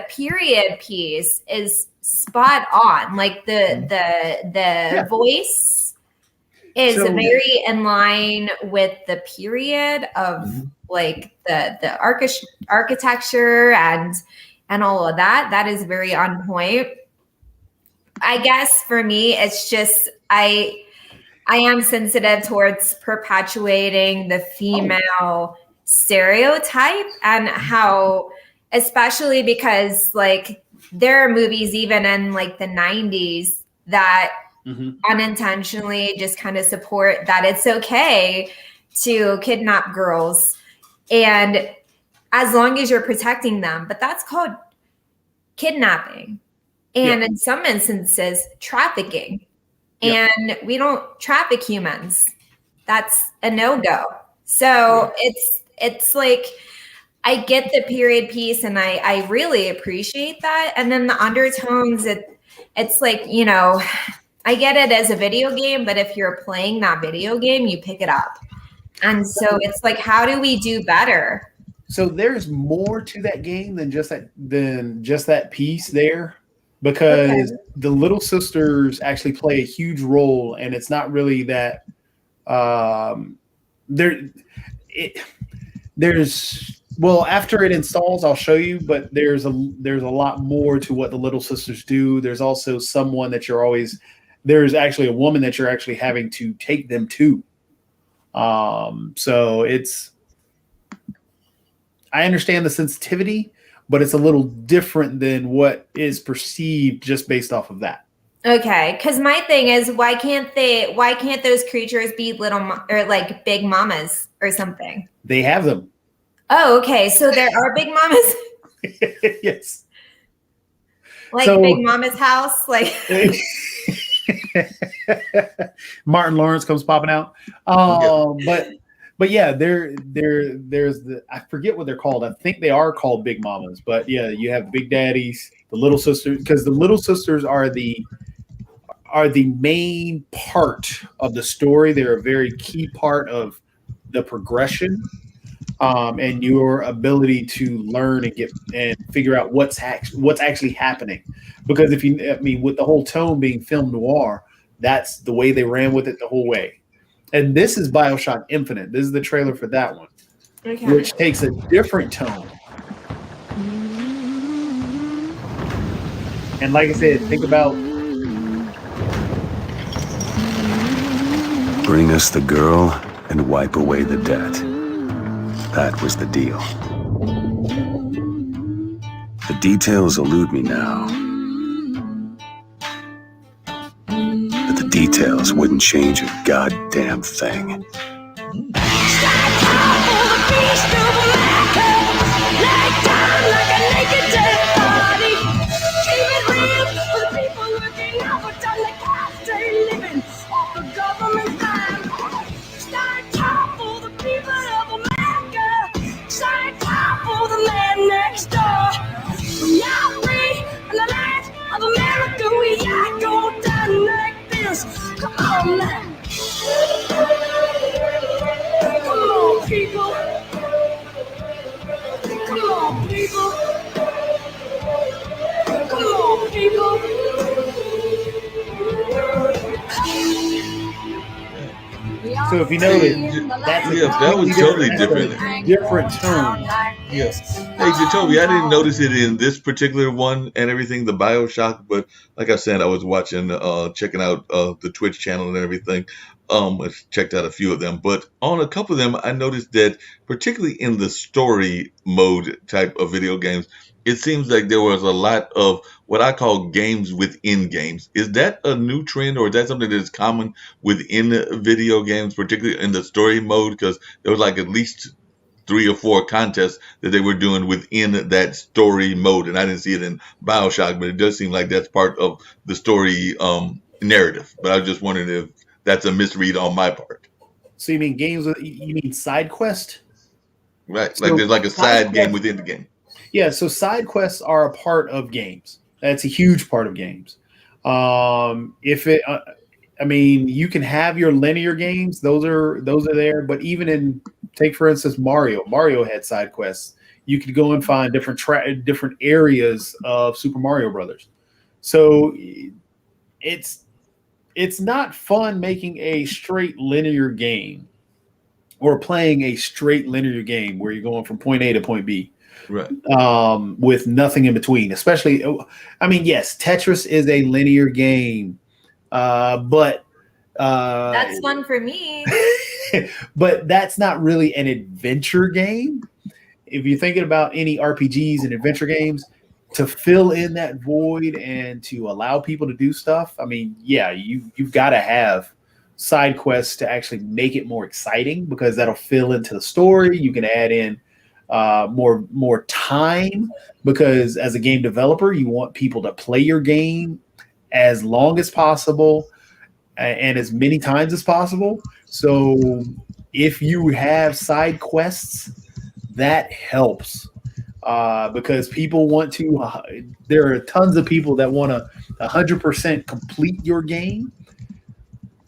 period piece is spot on. Like the voice is So- very in line with the period of like the architecture and all of that. That is very on point. I guess for me, it's just I am sensitive towards perpetuating the female stereotype and how, especially because like there are movies even in like the 90s that unintentionally just kind of support that it's okay to kidnap girls, and as long as you're protecting them, but that's called kidnapping, and in some instances trafficking. And we don't traffic humans. That's a no-go. So it's like I get the period piece and I really appreciate that. And then the undertones, it's like, you know, I get it as a video game, but if you're playing that video game, you pick it up. And so it's like, how do we do better? So there's more to that game than just that piece there. Because the little sisters actually play a huge role, and it's not really that there's after it installs, I'll show you, but there's a lot more to what the little sisters do. There's also someone that there's actually a woman that you're actually having to take them to. So I understand the sensitivity, but it's a little different than what is perceived just based off of that. Okay, because my thing is, why can't those creatures be or like big mamas or something? They have them. Oh, okay. So there are big mamas. Yes. Like Big Mama's house, like Martin Lawrence comes popping out. But yeah, there's I forget what they're called. I think they are called Big Mamas. But yeah, you have Big Daddies, the little sisters, because the little sisters are the main part of the story. They're a very key part of the progression, and your ability to learn and figure out what's actually happening. Because with the whole tone being film noir, that's the way they ran with it the whole way. And this is BioShock Infinite. This is the trailer for that one, which takes a different tone. And like I said, think about bring us the girl and wipe away the debt. That was the deal. The details elude me now. But the details wouldn't change a goddamn thing. Come on now. Come on, people. Come on, people. Come on, people. So if you notice, that was totally different. Different tone. Yes. Hey, Jacoby, I didn't notice it in this particular one and everything, the BioShock, but like I said, I was watching, checking out the Twitch channel and everything. I checked out a few of them, but on a couple of them, I noticed that particularly in the story mode type of video games, it seems like there was a lot of what I call games within games. Is that a new trend, or is that something that is common within video games, particularly in the story mode? Because there was like at least 3 or 4 contests that they were doing within that story mode, and I didn't see it in BioShock, but it does seem like that's part of the story narrative. But I was just wondering if that's a misread on my part. So you mean you mean side quest? Right, So like there's like a side game quest- within the game. Yeah, so side quests are a part of games. That's a huge part of games. You can have your linear games; those are there. But even take for instance Mario. Mario had side quests. You could go and find different areas of Super Mario Brothers. So it's not fun making a straight linear game or playing a straight linear game where you're going from point A to point B Right. with nothing in between. Especially, I mean, yes, Tetris is a linear game, but That's fun for me. but that's not really an adventure game. If you're thinking about any RPGs and adventure games, to fill in that void and to allow people to do stuff, I mean, yeah, you've got to have side quests to actually make it more exciting because that'll fill into the story. You can add in more time because as a game developer, you want people to play your game as long as possible and as many times as possible. So if you have side quests, that helps because people want to. There are tons of people that want to 100% complete your game,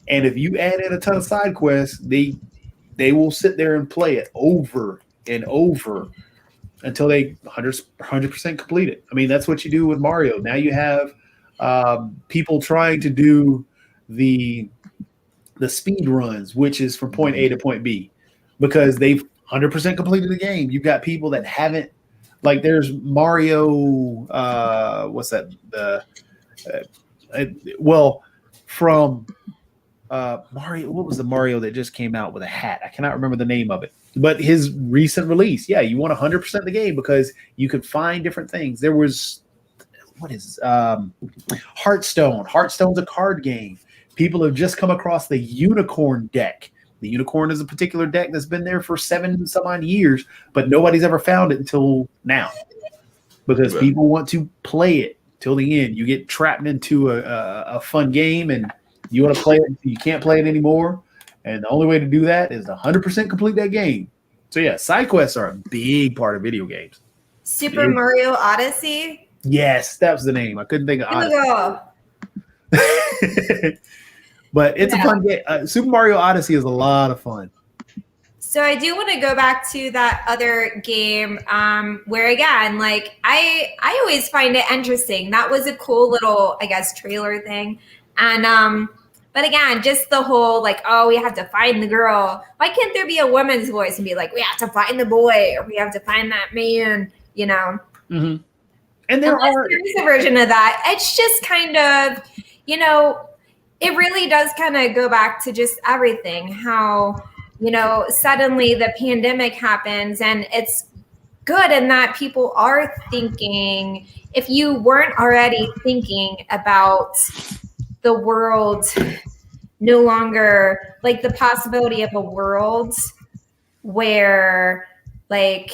and if you add in a ton of side quests, they will sit there and play it over and over until they 100% complete it. I mean, that's what you do with Mario. Now you have people trying to do the speed runs, which is from point A to point B, because they've 100% completed the game. You've got people that haven't, like there's Mario, what's that? Well, from Mario, what was the Mario that just came out with a hat? I cannot remember the name of it, but his recent release, yeah, you want 100% the game because you could find different things. There was, what is Hearthstone? Hearthstone's a card game. People have just come across the Unicorn deck. The Unicorn is a particular deck that's been there for 7 some odd years, but nobody's ever found it until now because Right. people want to play it till the end. You get trapped into a fun game and you want to play it. You can't play it anymore. And the only way to do that is to 100% complete that game. So yeah, side quests are a big part of video games. Super Mario Odyssey. Yes, that was the name. I couldn't think of Here we Odyssey. go. But it's a fun game. Super Mario Odyssey is a lot of fun. So I do want to go back to that other game where, again, like I always find it interesting. That was a cool little, I guess, trailer thing. And but again, just the whole like, oh, we have to find the girl. Why can't there be a woman's voice and be like, we have to find the boy or we have to find that man, you know? Mm-hmm. And there is a version of that. It's just kind of, you know, it really does kind of go back to just everything, how, you know, suddenly the pandemic happens and it's good in that people are thinking, if you weren't already thinking about the world no longer, like the possibility of a world where like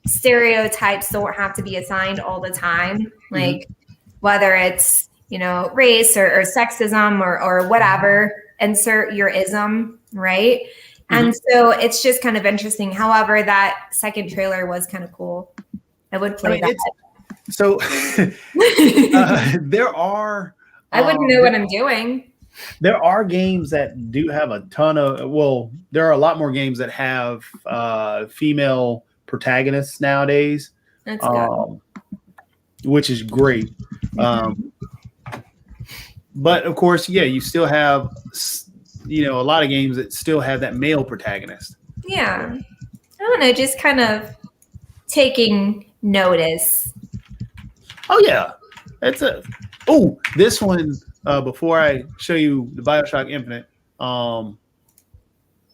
stereotypes don't have to be assigned all the time, like whether it's, you know, race or sexism or whatever, insert your ism, right? And so it's just kind of interesting. However, that second trailer was kind of cool. I would play that. So there are. I wouldn't know what I'm doing. There are games that do have a ton of. Well, there are a lot more games that have female protagonists nowadays. That's good. Which is great. But of course, yeah, you still have, you know, a lot of games that still have that male protagonist. Yeah. I don't know, just kind of taking notice. Oh, yeah. That's it. Oh, this one, before I show you the BioShock Infinite,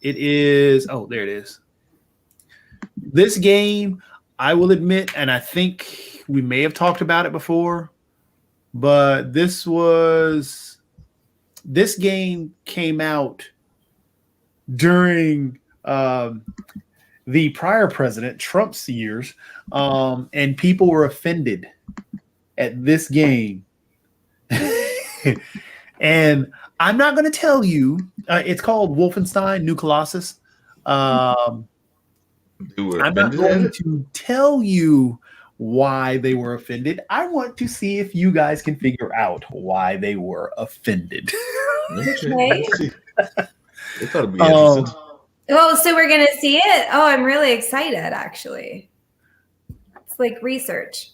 it is, oh, there it is. This game, I will admit, and I think we may have talked about it before, but this game came out during the prior president Trump's years, and people were offended at this game. And I'm not going to tell you. It's called Wolfenstein: New Colossus. I'm not going to tell you why they were offended. I want to see if you guys can figure out why they were offended. Okay. It thought it'd be interesting. Oh, so we're gonna see it? Oh, I'm really excited, actually. It's like research.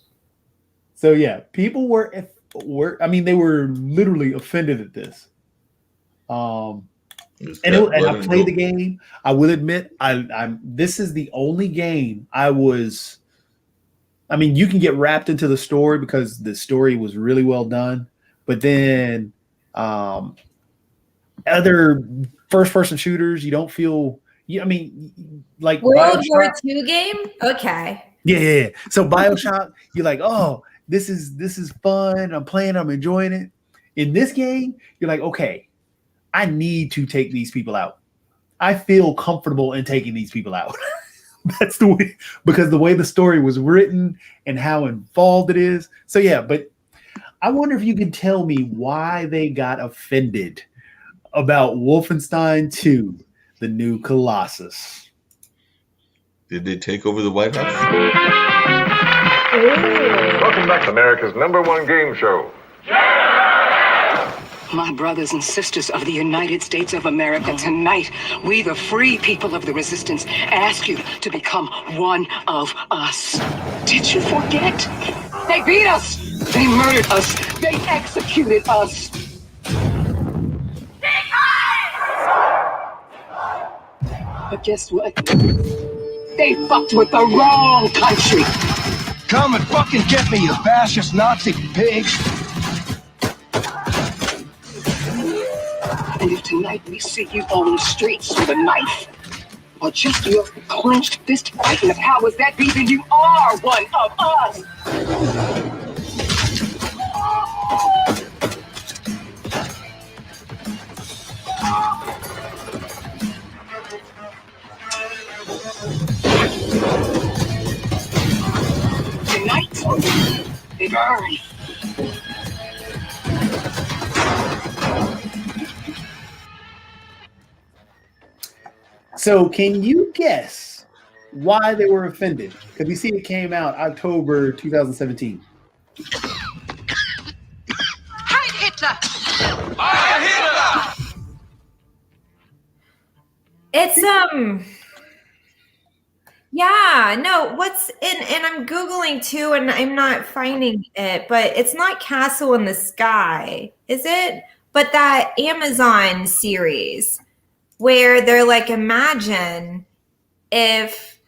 So yeah, people were they were literally offended at this. And I played the game. I will admit, this is the only game I was. I mean, you can get wrapped into the story because the story was really well done, but then other first-person shooters, you don't feel. I mean, like World BioShock, War II game. Okay. yeah. So BioShock, you're like, oh, this is fun. I'm playing. I'm enjoying it. In this game, you're like, okay, I need to take these people out. I feel comfortable in taking these people out. That's the way, because the way the story was written and how involved it is. So yeah, but I wonder if you can tell me why they got offended about Wolfenstein 2, the new Colossus. Did they take over the White House? Welcome back to America's #1 game show. My brothers and sisters of the United States of America, tonight, we, the free people of the resistance, ask you to become one of us. Did you forget? They beat us. They murdered us. They executed us. But guess what? They fucked with the wrong country. Come and fucking get me, you fascist Nazi pig. And if tonight we see you on the streets with a knife, or just your clenched fist fighting the powers that be, then you are one of us. Tonight, they burn. So can you guess why they were offended? Because you see it came out October 2017. Heil Hitler! It's yeah, no, what's in, and I'm Googling too, and I'm not finding it, but it's not Castle in the Sky, is it? But that Amazon series where they're like, imagine if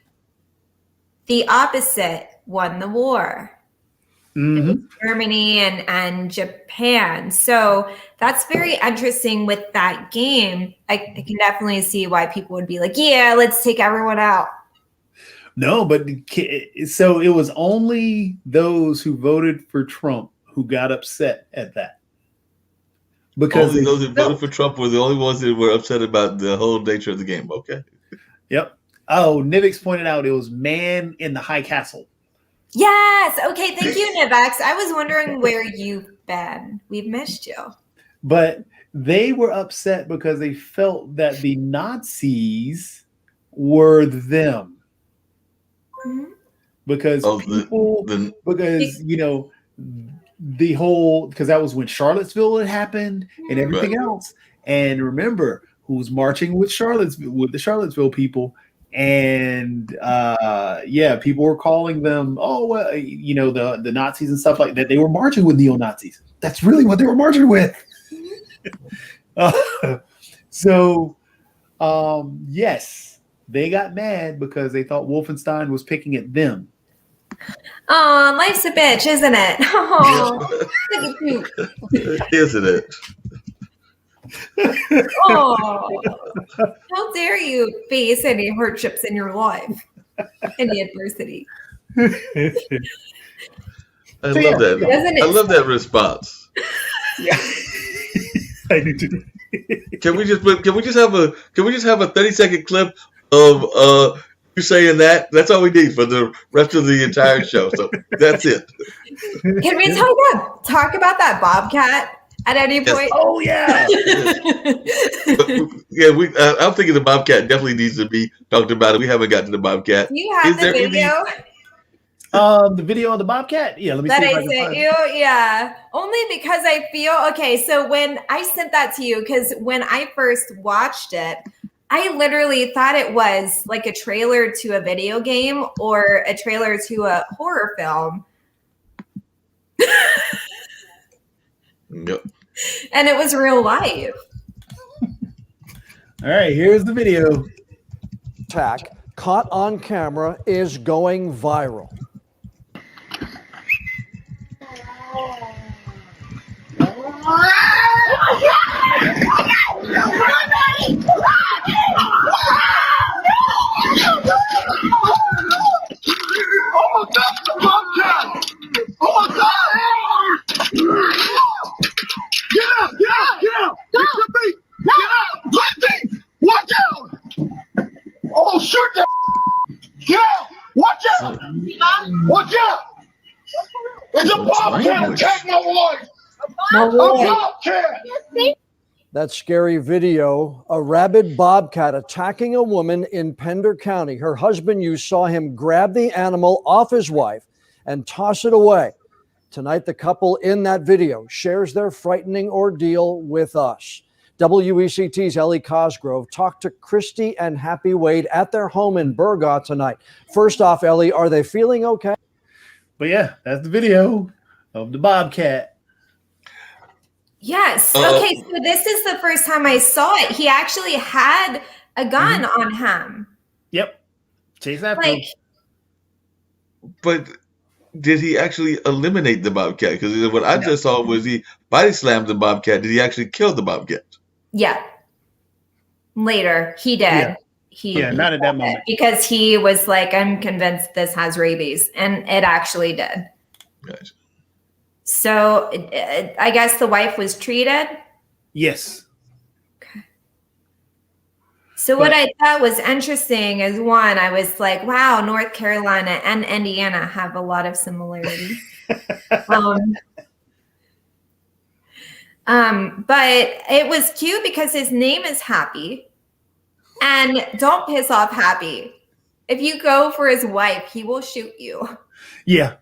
the opposite won the war. Mm-hmm. Germany and Japan. So that's very interesting with that game. I can definitely see why people would be like, yeah, let's take everyone out. No, but so it was only those who voted for Trump who got upset at that. Because only those who voted for Trump were the only ones that were upset about the whole nature of the game. Okay. Yep. Oh, Nivix pointed out it was Man in the High Castle. Yes. Okay. Thank you, Nivex. I was wondering where you've been. We've missed you. But they were upset because they felt that the Nazis were them. Mm-hmm. Because the whole, because that was when Charlottesville had happened and everything else. And remember who was marching with the Charlottesville people. And people were calling them, the Nazis and stuff like that. They were marching with neo-Nazis. That's really what they were marching with. Yes, they got mad because they thought Wolfenstein was picking at them. Oh, life's a bitch, isn't it? Oh, isn't it? Oh, how dare you face any hardships in your life, any adversity? I love that. I love that response. Yeah, I do too. Can we just have a 30-second clip of you saying that? That's all we need for the rest of the entire show. So that's it. Can we talk about that Bobcat at any point? Oh yeah. I'm thinking the Bobcat definitely needs to be talked about. We haven't gotten to the Bobcat. Do you have the video? The video on the Bobcat? Yeah, let me see. That I sent you? Yeah. Only because I feel okay. So when I sent that to you, because when I first watched it, I literally thought it was like a trailer to a video game or a trailer to a horror film. Yep. And it was real life. All right, here's the video. Attack caught on camera is going viral. Oh my God, the Bobcat! Oh my God! Get out! Get out! Get out! It could be! Get out! Lefty! Watch out! Oh, shoot that! Get out! Watch out! Watch out! It's a Bobcat! Attack my wife! No A way. Bobcat! That scary video, a rabid bobcat attacking a woman in Pender County. Her husband, you saw him grab the animal off his wife and toss it away. Tonight, the couple in that video shares their frightening ordeal with us. WECT's Ellie Cosgrove talked to Christy and Happy Wade at their home in Burgaw tonight. First off, Ellie, are they feeling okay? But yeah, that's the video of the Bobcat. Yes. Okay, so this is the first time I saw it. He actually had a gun on him. Yep. Chase after Like, him. But did he actually eliminate the bobcat? Because what I just saw was he body slammed the bobcat. Did he actually kill the bobcat? yeah. Later, he did. Yeah. Not at that moment. Because he was like, I'm convinced this has rabies. And it actually did. Gotcha. So I guess the wife was treated. Yes. So what I thought was interesting is, one, I was like, wow, North Carolina and Indiana have a lot of similarities. But it was cute because his name is Happy. And don't piss off Happy. If you go for his wife, he will shoot you. Yeah.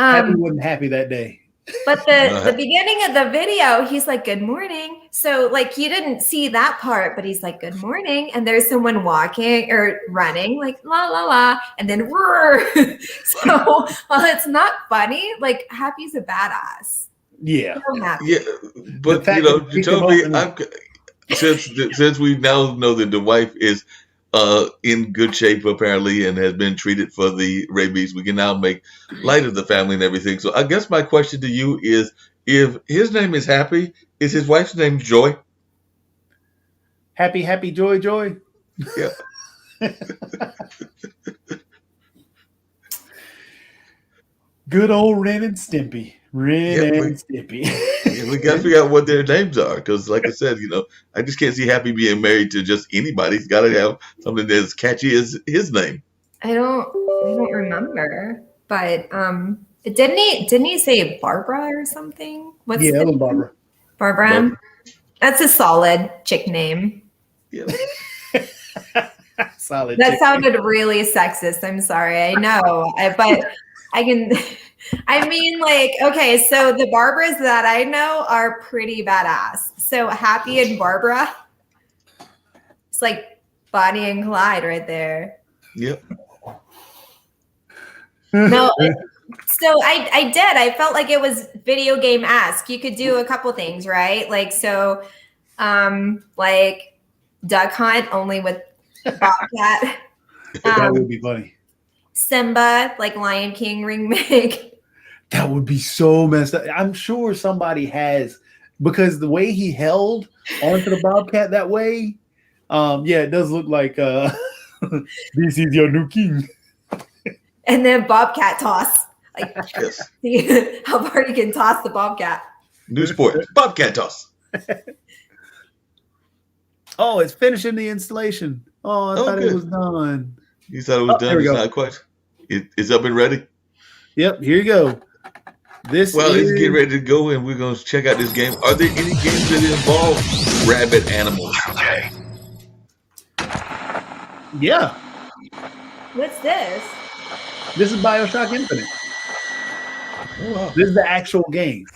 Happy wasn't happy that day. But the beginning of the video, he's like, good morning. So like you didn't see that part, but he's like, good morning. And there's someone walking or running like la la la. And then roar. So while it's not funny, like Happy's a badass. Yeah. So happy. Yeah, but you told me since we now know that the wife is in good shape apparently and has been treated for the rabies, we can now make light of the family and everything. So I guess my question to you is, if his name is Happy, is his wife's name Joy? Happy, joy. Yeah. Good old Ren and Stimpy. And Stimpy. We got to figure out what their names are, because like I said, I just can't see Happy being married to just anybody. He's got to have something that's as catchy as his name. I don't remember, but didn't he say Barbara or something? What's Yeah, Barbara. Barbara. That's a solid chick name. Yeah. Solid. That sounded really sexist. I'm sorry. I know, but I can. I mean, like, okay, so the Barbaras that I know are pretty badass. So Happy and Barbara, it's like Bonnie and Clyde right there. Yep. No, so I did. I felt like it was video game-esque. You could do a couple things, right? Like, so, like Duck Hunt only with Bobcat. That would be funny. Simba, like Lion King remake. That would be so messed up. I'm sure somebody has, because the way he held onto the Bobcat that way, it does look like this is your new king. And then Bobcat toss. Like, Yes. see how far you can toss the Bobcat. New sport. Bobcat toss. Oh, it's finishing the installation. Oh, I thought good. it was done. You thought it was done? There we It's go. not quite. It's up and ready. Yep, here you go. Let's get ready to go, and we're going to check out this game. Are there any games that involve rabid animals? Okay. Yeah, What's this? this is BioShock Infinite. Oh, wow. This is the actual game.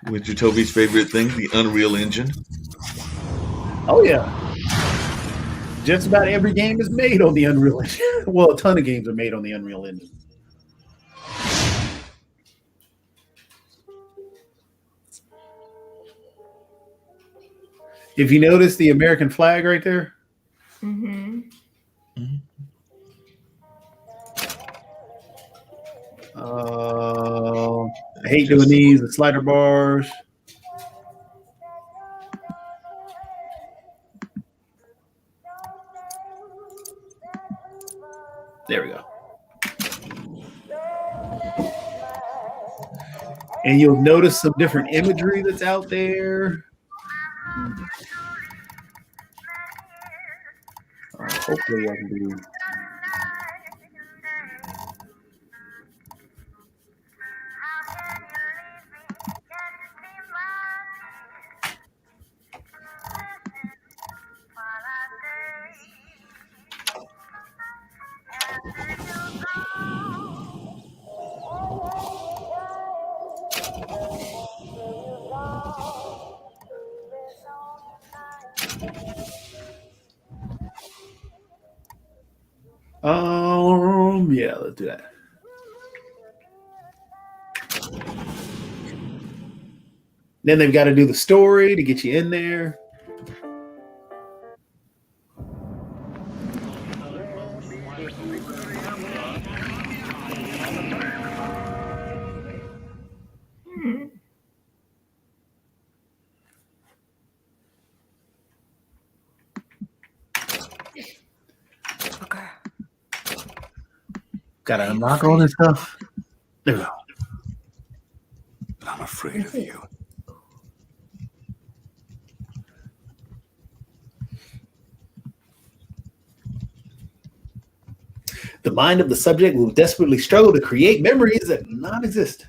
Which is Toby's favorite thing, the Unreal Engine. Oh yeah. Just about every game is made on the Unreal Engine. Well, a ton of games are made on the Unreal Engine. If you notice the American flag right there, Mm-hmm. I hate doing these, the slider bars. There we go. And you'll notice some different imagery that's out there. Hopefully I can do. Yeah, let's do that. Then they've got to do the story to get you in there. Okay. Got to unlock all this stuff. There we go. But I'm afraid of you. The mind of the subject will desperately struggle to create memories that non-exist.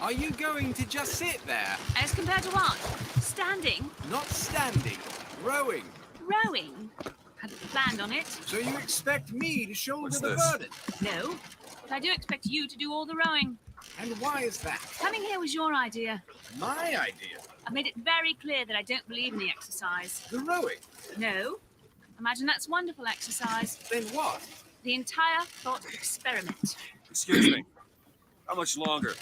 Are you going to just sit there? As compared to what? Standing? Not standing, rowing. Rowing? Hadn't planned on it. So you expect me to shoulder What's the this? burden? No. But I do expect you to do all the rowing. And why is that? Coming here was your idea. My idea. I've made it very clear that I don't believe in the exercise. The rowing. No. Imagine that's wonderful exercise. Then what? The entire thought experiment. Excuse me. How much longer?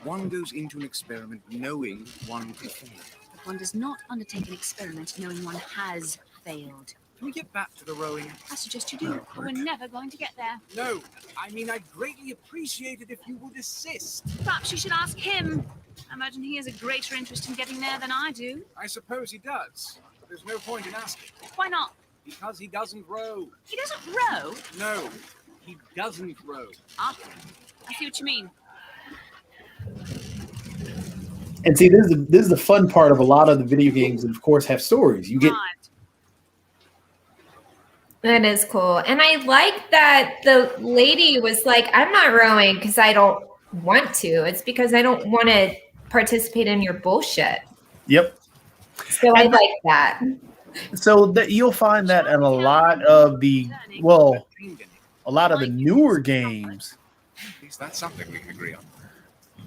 One goes into an experiment knowing one could fail. But one does not undertake an experiment knowing one has failed. Can we get back to the rowing? I suggest you do, but we're never going to get there. No, I mean I'd greatly appreciate it if you would assist. Perhaps you should ask him. I imagine he has a greater interest in getting there than I do. I suppose he does. But there's no point in asking. Why not? Because he doesn't row. He doesn't row. No, he doesn't row. Ah, I see what you mean. And see, this is the fun part of a lot of the video games, and of course, have stories. You get Right. That is cool. And I like that the lady was like, I'm not rowing because I don't want to. It's because I don't want to participate in your bullshit. Yep. So I like that. So that you'll find that in a lot of the a lot of the newer games. At least that's something we can agree on.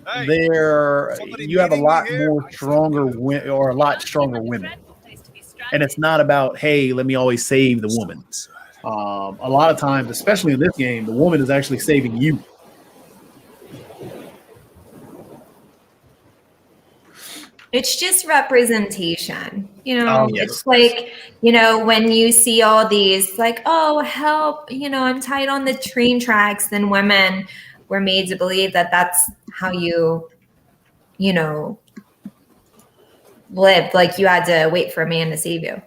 Hey, There somebody you have a meeting me lot here? more stronger or a lot stronger women, and it's not about, hey, let me always save the woman. A lot of times, especially in this game, the woman is actually saving you. It's just representation. You know, Oh, yes. It's like, you know, when you see all these like, oh, help, you know, I'm tied on the train tracks, then women were made to believe that that's how you know, lived. Like you had to wait for a man to save you.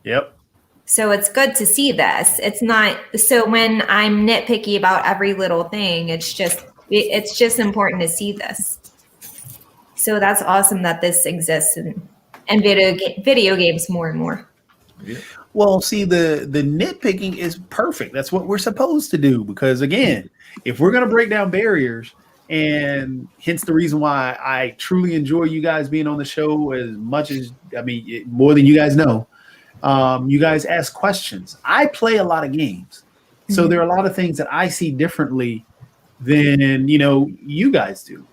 Yep. So it's good to see this. It's not so when I'm nitpicky about every little thing, it's just important to see this. So that's awesome that this exists in video games more and more. Yeah. Well, see, the nitpicking is perfect. That's what we're supposed to do, because again, if we're going to break down barriers, and hence the reason why I truly enjoy you guys being on the show as much as, I mean, more than you guys know. You guys ask questions. I play a lot of games, so there are a lot of things that I see differently than, you know, you guys do.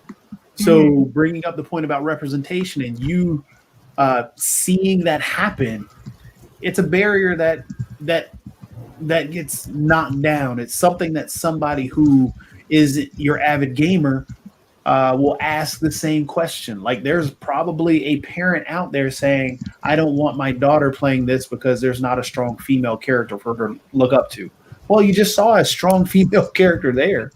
So bringing up the point about representation and you seeing that happen, it's a barrier that gets knocked down. It's something that somebody who is your avid gamer will ask the same question. Like there's probably a parent out there saying, I don't want my daughter playing this because there's not a strong female character for her to look up to. Well, you just saw a strong female character there.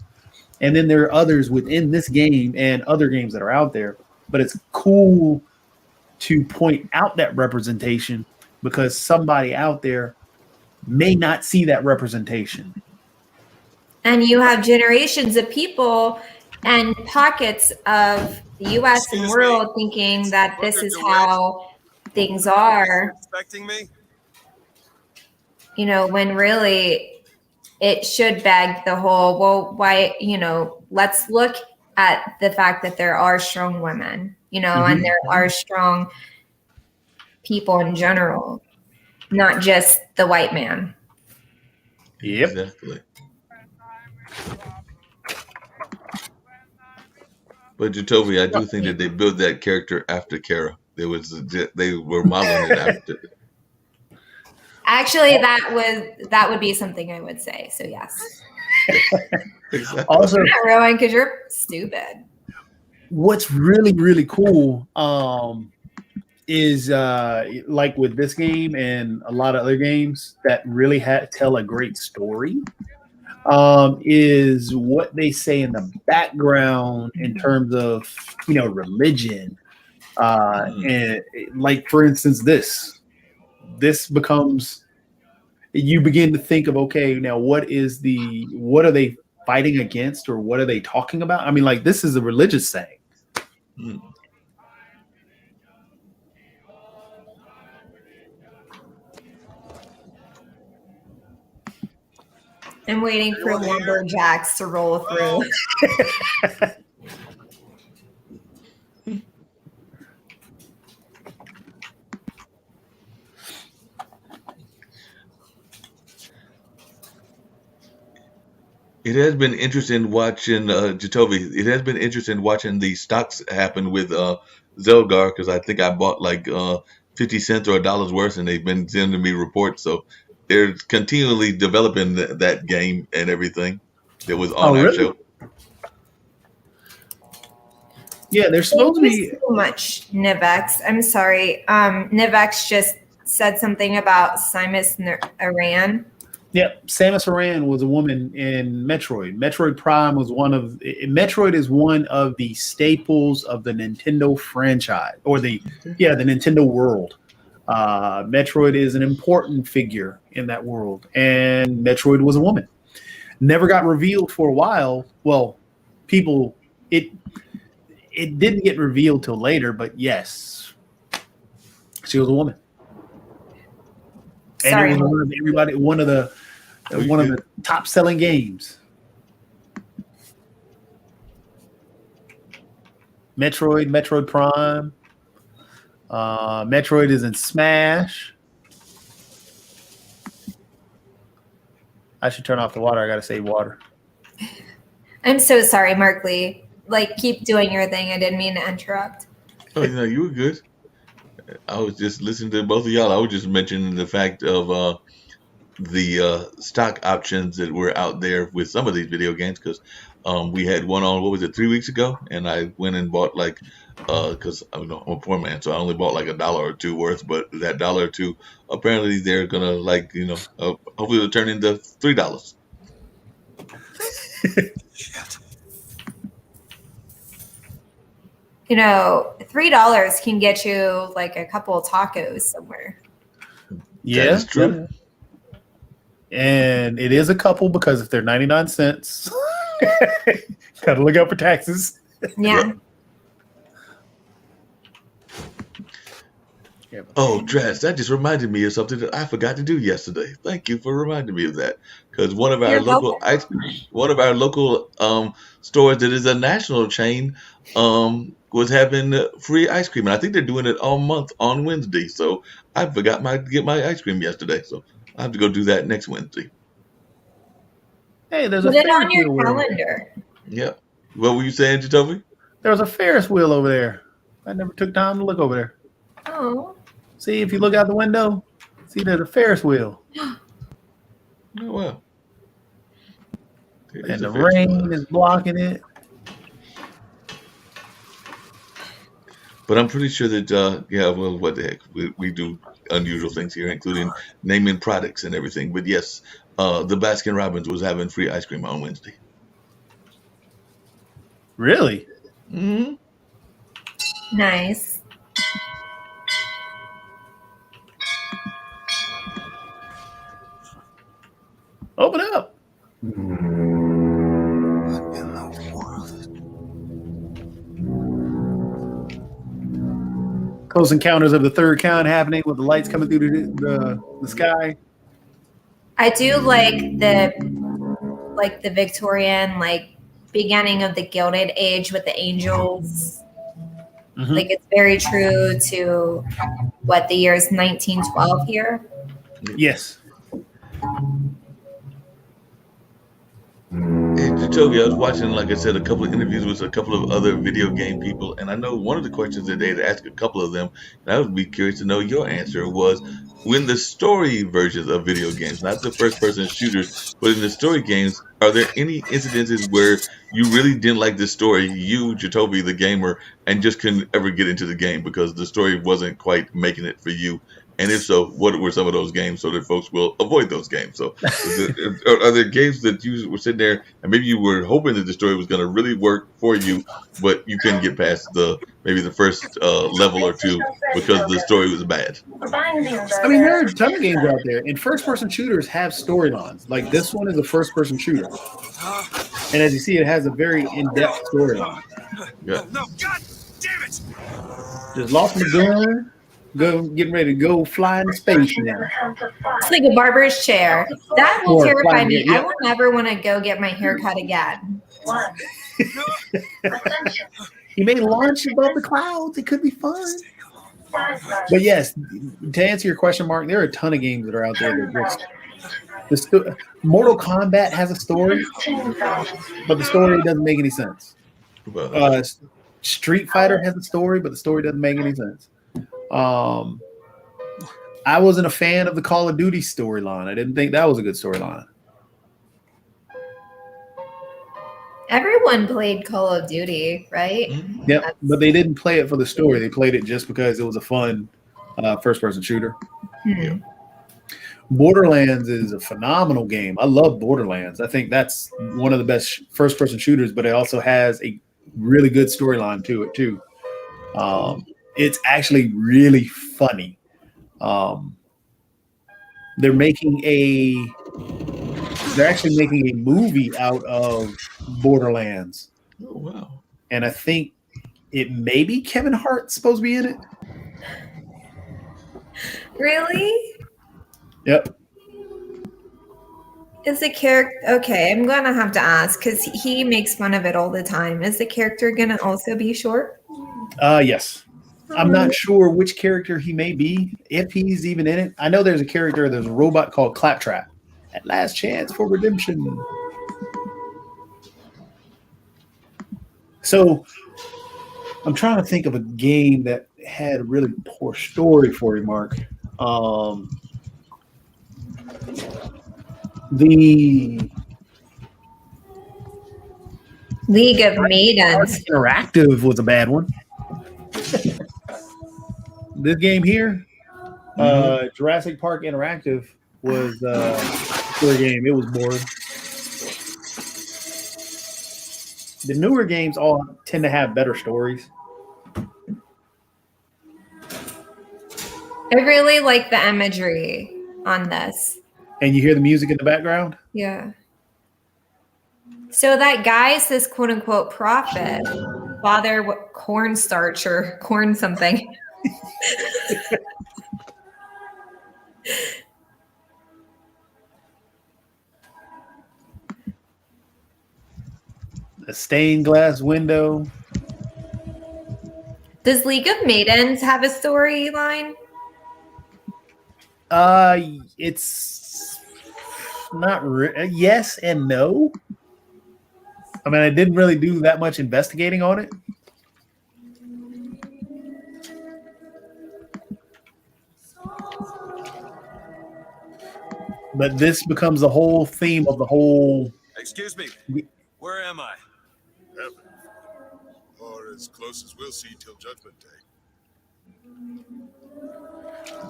And then there are others within this game and other games that are out there. But it's cool to point out that representation because somebody out there may not see that representation. And you have generations of people and pockets of the US and world thinking that this is how things are. Expecting me? You know, when really it should beg the whole, well, why, you know, let's look at the fact that there are strong women, you know, and there are strong people in general, not just the white man. Yep. Exactly. But Jacoby, I do think that they built that character after Kara. They were modeling it after. Actually, that would be something I would say. So yes. Exactly. Also, Rowan, because you're stupid. What's really, really cool is like with this game and a lot of other games that really tell a great story is what they say in the background in terms of, you know, religion. And like, for instance, this becomes, you begin to think of, okay, now what are they fighting against or what are they talking about? I mean, like, this is a religious saying. I'm waiting for lumberjacks to roll through. It has been interesting watching Jacoby. It has been interesting watching the stocks happen with Zelgar because I think I bought like 50 cents or $1 worth, and they've been sending me reports. So they're continually developing that game and everything that was on our show. Yeah, there's supposed to be so much. Nivex, I'm sorry. Nivex just said something about Samus Aran. Yep, Samus Aran was a woman in Metroid. Metroid Prime was Metroid is one of the staples of the Nintendo franchise, or the Nintendo world. Metroid is an important figure in that world, and Metroid was a woman. Never got revealed for a while. Well, it didn't get revealed till later, but yes, she was a woman. Sorry, and it was one of the top selling games. Metroid Prime. Metroid is in Smash. I should turn off the water. I gotta save water. I'm so sorry, Mark Lee. Like, keep doing your thing. I didn't mean to interrupt. Oh, you were good. I was just listening to both of y'all. I was just mentioning the fact of the stock options that were out there with some of these video games because we had one on, what was it, 3 weeks ago? And I went and bought like, because I'm a poor man, so I only bought like $1 or $2 worth, but that $1 or $2, apparently they're going to like, hopefully it'll turn into $3. Shit. $3 can get you like a couple of tacos somewhere. Yeah, that is true. And it is a couple because if they're 99 cents, gotta look out for taxes. Yeah. Oh, Draz, that just reminded me of something that I forgot to do yesterday. Thank you for reminding me of that. Because one of our local stores that is a national chain was having free ice cream, and I think they're doing it all month on Wednesday. So I forgot to get my ice cream yesterday, so I have to go do that next Wednesday. Hey, there's Put a it Ferris on your wheel calendar. Yeah. What were you saying, Jacoby? There was a Ferris wheel over there. I never took time to look over there. Oh. See, if you look out the window, see there's a Ferris wheel. Oh, well. And the rain is blocking it. But I'm pretty sure that yeah, well, what the heck, we do unusual things here, including naming products and everything. But yes, the Baskin Robbins was having free ice cream on Wednesday. Really? Hmm. Nice. Open up. Close Encounters of the Third Kind happening with the lights coming through the sky. I do like the Victorian, like beginning of the Gilded Age with the angels. Mm-hmm. Like it's very true to what the year is 1912 here. Yes. Hey, Jacoby, I was watching, like I said, a couple of interviews with a couple of other video game people, and I know one of the questions that they'd asked a couple of them, and I would be curious to know your answer was when the story versions of video games, not the first person shooters, but in the story games, are there any incidences where you really didn't like the story, you, Jacoby, the gamer, and just couldn't ever get into the game because the story wasn't quite making it for you? And if so, what were some of those games so that folks will avoid those games? So, are there games that you were sitting there and maybe you were hoping that the story was going to really work for you, but you couldn't get past maybe the first level or two because the story was bad? I mean, there are a ton of games out there, and first-person shooters have storylines. Like this one is a first-person shooter, and as you see, it has a very in-depth storyline. Yeah. No, God damn it! Just lost my gun. Getting ready to go fly in space now. It's like a barber's chair. That will Or terrify flying me. it, yeah. I will never want to go get my hair cut again. He may launch above the clouds. It could be fun. But yes, to answer your question, Mark, there are a ton of games that are out there that just Mortal Kombat has a story, but the story doesn't make any sense. Street Fighter has a story, but the story doesn't make any sense. I wasn't a fan of the Call of Duty storyline. I didn't think that was a good storyline. Everyone played Call of Duty, right? Yep, but they didn't play it for the story. They played it just because it was a fun first-person shooter. Hmm. Borderlands is a phenomenal game. I love Borderlands. I think that's one of the best first-person shooters, but it also has a really good storyline to it too. It's actually really funny. They're actually making a movie out of Borderlands. Oh, wow. And I think it may be Kevin Hart supposed to be in it. Really? Yep. Is the character okay? I'm gonna have to ask because he makes fun of it all the time. Is the character gonna also be short? Yes. I'm not sure which character he may be, if he's even in it. I know there's a robot called Claptrap. At last chance for redemption. So I'm trying to think of a game that had a really poor story for you, Mark. The League of Maidens. Interactive was a bad one. This game here, Jurassic Park Interactive, was a game. It was boring. The newer games all tend to have better stories. I really like the imagery on this. And you hear the music in the background? Yeah. So that guy says, quote unquote, prophet, father, cornstarch or corn something. A stained glass window. Does League of Maidens have a storyline? It's not yes and no. I mean, I didn't really do that much investigating on it. But this becomes the whole theme of the whole. Excuse me. Where am I? Heaven. Or as close as we'll see till Judgment Day.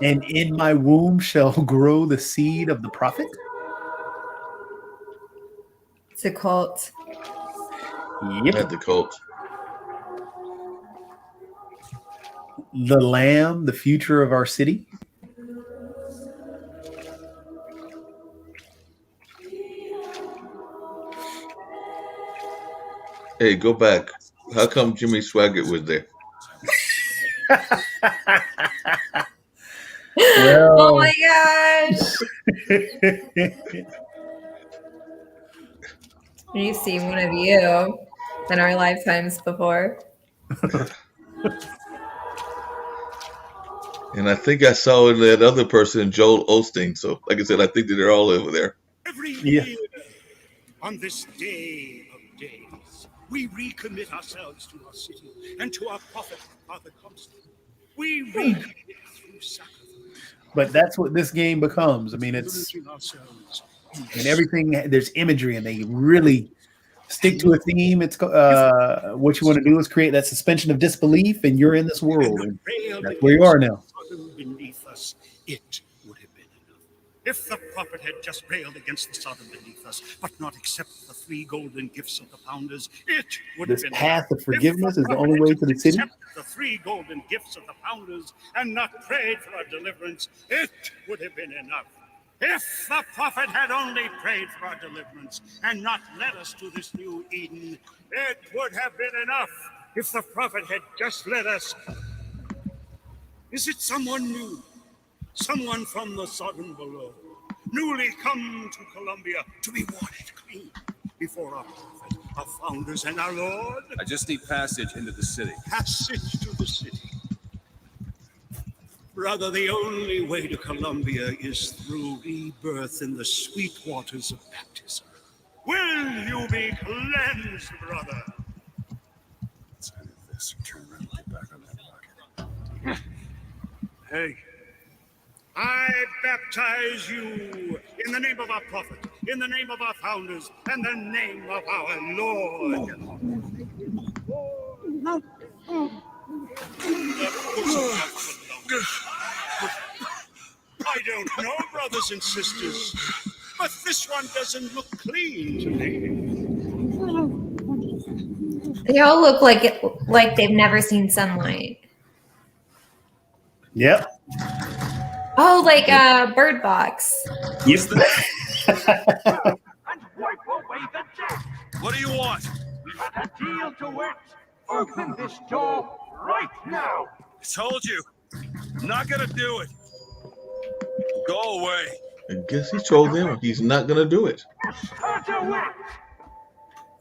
And in my womb shall grow the seed of the prophet. It's a cult. Yep. At the cult. The Lamb, the future of our city. Hey, go back. How come Jimmy Swaggart was there? Oh Well, my gosh. We've seen one of you in our lifetimes before. And I think I saw that other person, Joel Osteen. So, like I said, I think that they're all over there. Every Yeah. year, on this day of days, we recommit ourselves to our city and to our prophet, Father Comstock. We recommit through sacrifice. But that's what this game becomes. I mean, it's Ourselves. and everything. There's imagery, and they really stick to a theme. It's what you want to do is create that suspension of disbelief, and you're in this world, and that's where you are now. Beneath us, it would have been enough. If the prophet had just railed against the Sodom beneath us, but not accepted the 3 golden gifts of the founders, it would This have been path enough. of forgiveness is the only way to the city. Accepted the 3 golden gifts of the founders and not prayed for our deliverance, it would have been enough. If the prophet had only prayed for our deliverance and not led us to this new Eden, it would have been enough. If the prophet had just led us. Is it someone new? Someone from the Sodom below, newly come to Columbia to be washed clean before our prophet, our founders, and our Lord? I just need passage into the city. Passage to the city. Brother, the only way to Columbia is through rebirth in the sweet waters of baptism. Will you be cleansed, brother? Let's end this and turn around and get back on that rocket. Hey, I baptize you in the name of our prophet, in the name of our founders, and the name of our Lord. I don't know, brothers and sisters, but this one doesn't look clean to me. They all look like they've never seen sunlight. Yep. Oh, like a bird box. Yep. What do you want? We've got a deal to work. Open this door right now. I told you. I'm not gonna do it. Go away. I guess he told them he's not going to do it. Start your work.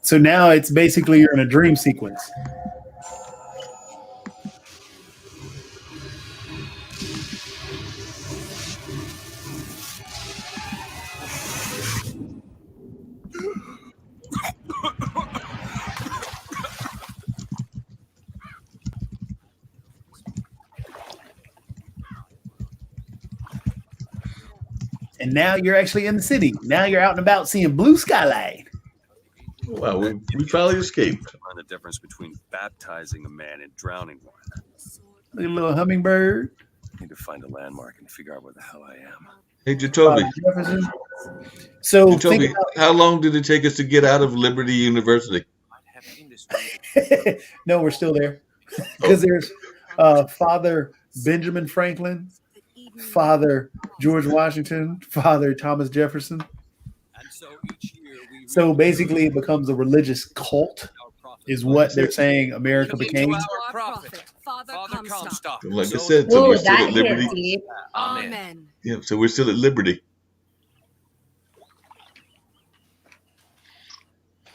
So now it's basically you're in a dream sequence. And now you're actually in the city. Now you're out and about seeing blue skylight. Wow, we finally escaped. Find the difference between baptizing a man and drowning one. Look at a little hummingbird. Need to find a landmark and figure out where the hell I am. Hey, Jacoby. So Jacoby, how long did it take us to get out of Liberty University? No, we're still there. Because there's Father Benjamin Franklin, Father George Washington, Father Thomas Jefferson. So basically it becomes a religious cult is what they're saying America became. Our prophet, Father Comstock. Like I said, so Ooh, we're still that at hit Liberty. deep. Amen. Yeah, so we're still at Liberty.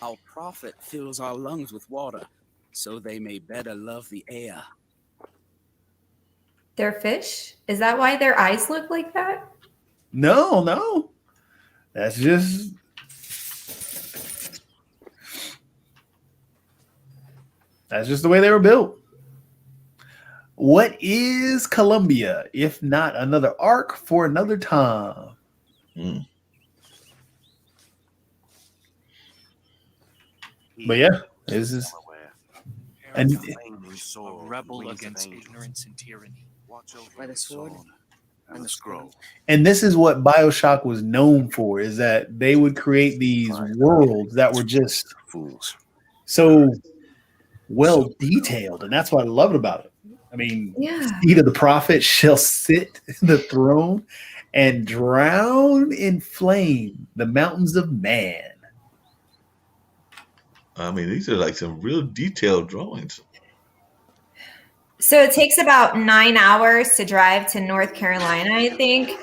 Our prophet fills our lungs with water, so they may better love the air. They're fish? Is that why their eyes look like that? No. That's just the way they were built. What is Columbia, if not another arc for another time? But yeah, this is and A rebel against ignorance and tyranny. By the sword and the scroll. And this is what BioShock was known for, is that they would create these worlds that were just fools. So well detailed, and that's what I loved about it. I mean, Yeah. seed of the prophet shall sit in the throne and drown in flame the mountains of man. I mean, these are like some real detailed drawings. So it takes about 9 hours to drive to North Carolina, I think.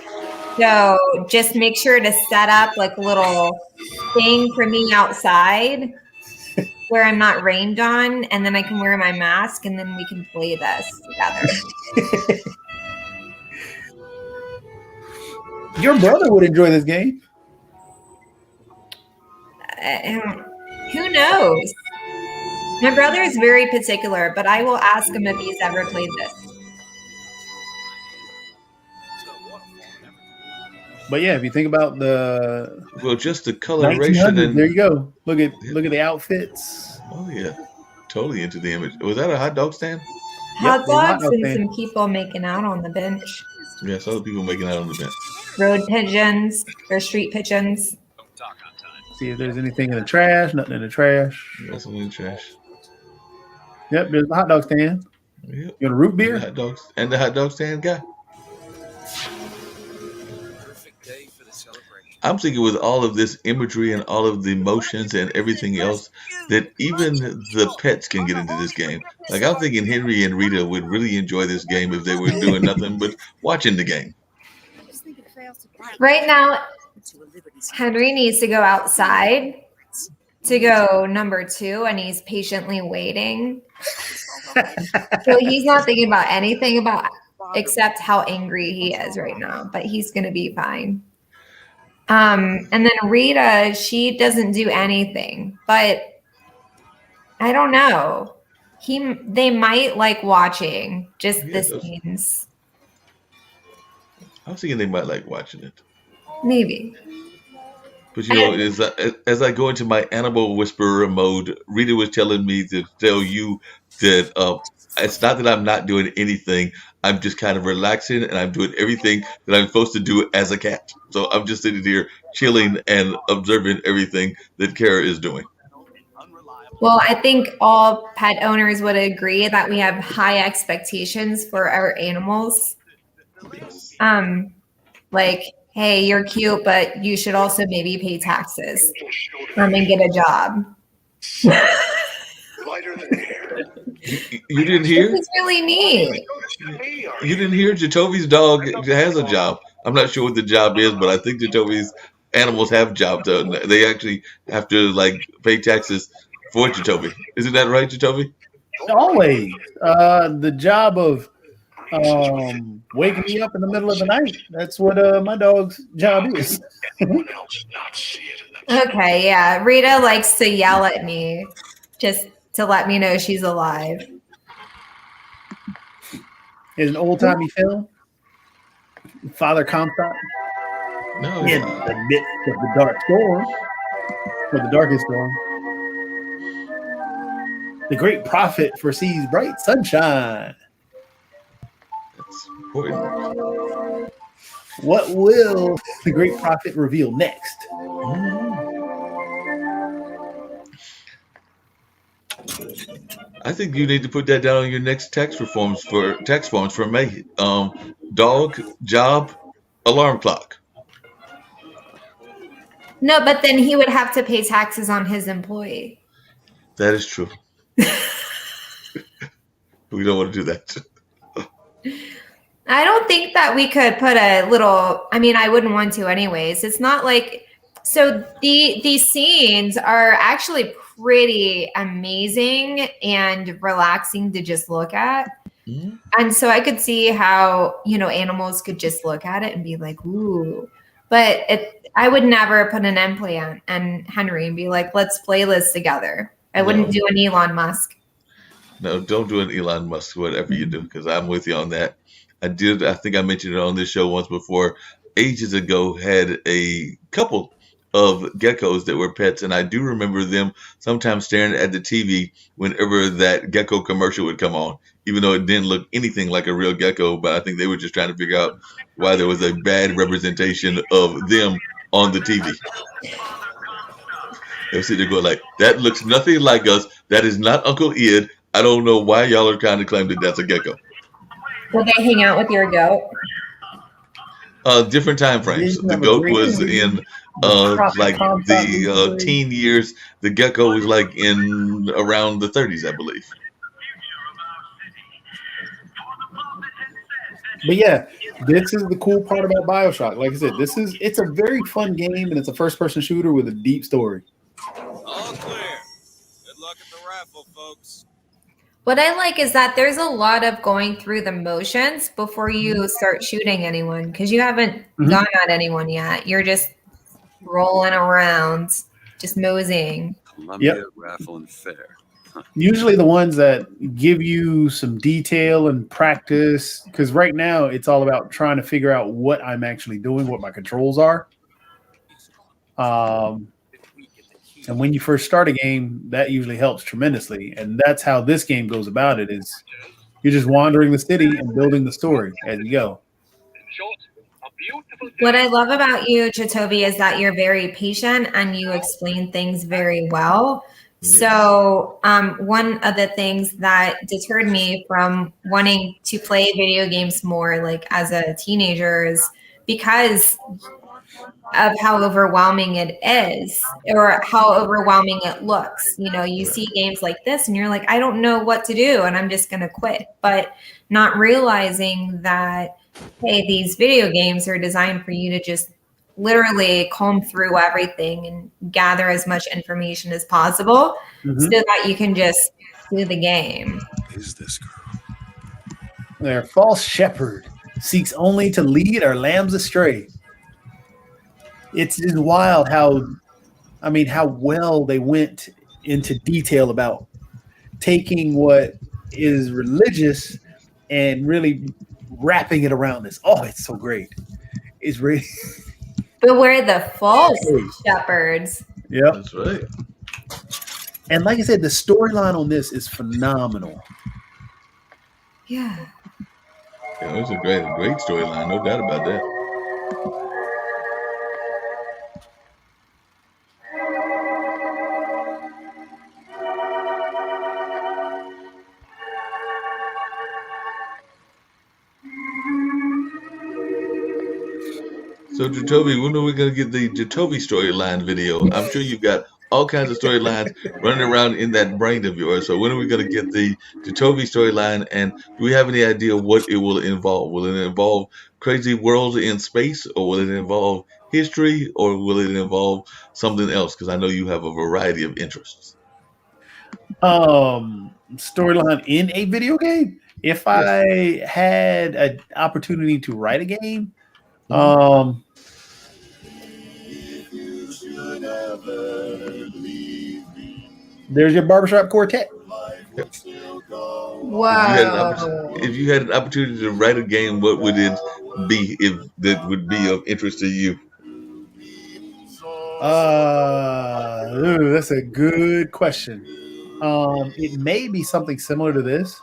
So just make sure to set up like a little thing for me outside where I'm not rained on, and then I can wear my mask, and then we can play this together. Your brother would enjoy this game. Who knows? My brother is very particular, but I will ask him if he's ever played this. But yeah, if you think about just the coloration and there you go. Look at the outfits. Oh yeah, totally into the image. Was that a hot dog stand? Hot dogs and some people making out on the bench. Yeah, some people making out on the bench. Road pigeons or street pigeons. See if there's anything in the trash. Nothing in the trash. Yeah, something in the trash. Yep, there's the hot dog stand. Yep. You want a root beer? And the hot dog stand guy. I'm thinking with all of this imagery and all of the emotions and everything else, that even the pets can get into this game. Like, I'm thinking Henry and Rita would really enjoy this game if they were doing nothing but watching the game. Right now, Henry needs to go outside to go number 2, and he's patiently waiting. So he's not thinking about anything except how angry he is right now, but he's going to be fine. And then Rita, she doesn't do anything, but I don't know. They might like watching just the scenes. I was thinking they might like watching it. Maybe. But as I go into my animal whisperer mode, Rita was telling me to tell you that it's not that I'm not doing anything. I'm just kind of relaxing, and I'm doing everything that I'm supposed to do as a cat. So I'm just sitting here chilling and observing everything that Kara is doing. Well, I think all pet owners would agree that we have high expectations for our animals. Yes. Like, hey, you're cute, but you should also maybe pay taxes and get a job. You didn't hear? This is really neat. You didn't hear? Jacoby's dog has a job. I'm not sure what the job is, but I think Jacoby's animals have jobs. They actually have to pay taxes for Jacoby. Isn't that right, Jacoby? Always. The job of waking me up in the middle of the night. That's what my dog's job is. Okay, yeah. Rita likes to yell at me just to let me know she's alive. It's an old-timey film. Father Comstock. No. In the midst of the dark storm. Or the darkest storm. The great prophet foresees bright sunshine. That's important. What will the great prophet reveal next? I think you need to put that down on your next tax forms for May. Dog, job, alarm clock. No, but then he would have to pay taxes on his employee. That is true. We don't want to do that. I don't think that we could put a little, I wouldn't want to anyways. It's not like, so these scenes are actually pretty amazing and relaxing to just look at. Mm-hmm. And so I could see how, animals could just look at it and be like, ooh, but I would never put an implant on Henry and be like, let's play this together. I wouldn't do an Elon Musk. No, don't do an Elon Musk, whatever you do, because I'm with you on that. I think I mentioned it on this show once before, ages ago, had a couple of geckos that were pets, and I do remember them sometimes staring at the TV whenever that gecko commercial would come on, even though it didn't look anything like a real gecko. But I think they were just trying to figure out why there was a bad representation of them on the TV. They'll sit there going like, "That looks nothing like us. That is not Uncle Ed. I don't know why y'all are trying to claim that that's a gecko." Will they hang out with your goat? Different time frames. Didn't The have a goat great was movie. in The Tropic like Compound the recently. teen years. The gecko was like in around the 30s, I believe. But yeah, this is the cool part about BioShock. Like I said, it's a very fun game, and it's a first-person shooter with a deep story. All clear. Good luck at the raffle, folks. What I like is that there's a lot of going through the motions before you start shooting anyone, because you haven't gone at anyone yet. You're just rolling around, just moseying. Columbia Raffle and Fair. Usually the ones that give you some detail and practice, because right now it's all about trying to figure out what I'm actually doing, what my controls are. And when you first start a game, that usually helps tremendously. And that's how this game goes about it, is you're just wandering the city and building the story as you go. What I love about you, Chitobi, is that you're very patient and you explain things very well. So one of the things that deterred me from wanting to play video games more, like as a teenager, is because of how overwhelming it is, or how overwhelming it looks. You know, you see games like this and you're like, I don't know what to do and I'm just going to quit. But not realizing that, hey, these video games are designed for you to just literally comb through everything and gather as much information as possible so that you can just do the game. Is this girl? Their false shepherd seeks only to lead our lambs astray. It's just wild how well they went into detail about taking what is religious and really wrapping it around this. Oh, it's so great. It's really But we're the false shepherds. Yep. That's right. And like I said, the storyline on this is phenomenal. Yeah. Yeah, it was a great storyline, no doubt about that. So, Jacoby, when are we going to get the Jacoby storyline video? I'm sure you've got all kinds of storylines running around in that brain of yours. So, when are we going to get the Jacoby storyline? And do we have any idea what it will involve? Will it involve crazy worlds in space, or will it involve history, or will it involve something else? Because I know you have a variety of interests. Storyline in a video game. If I had an opportunity to write a game, there's your barbershop quartet. Wow. If you had an opportunity to write a game, what would it be if that would be of interest to you? That's a good question. It may be something similar to this,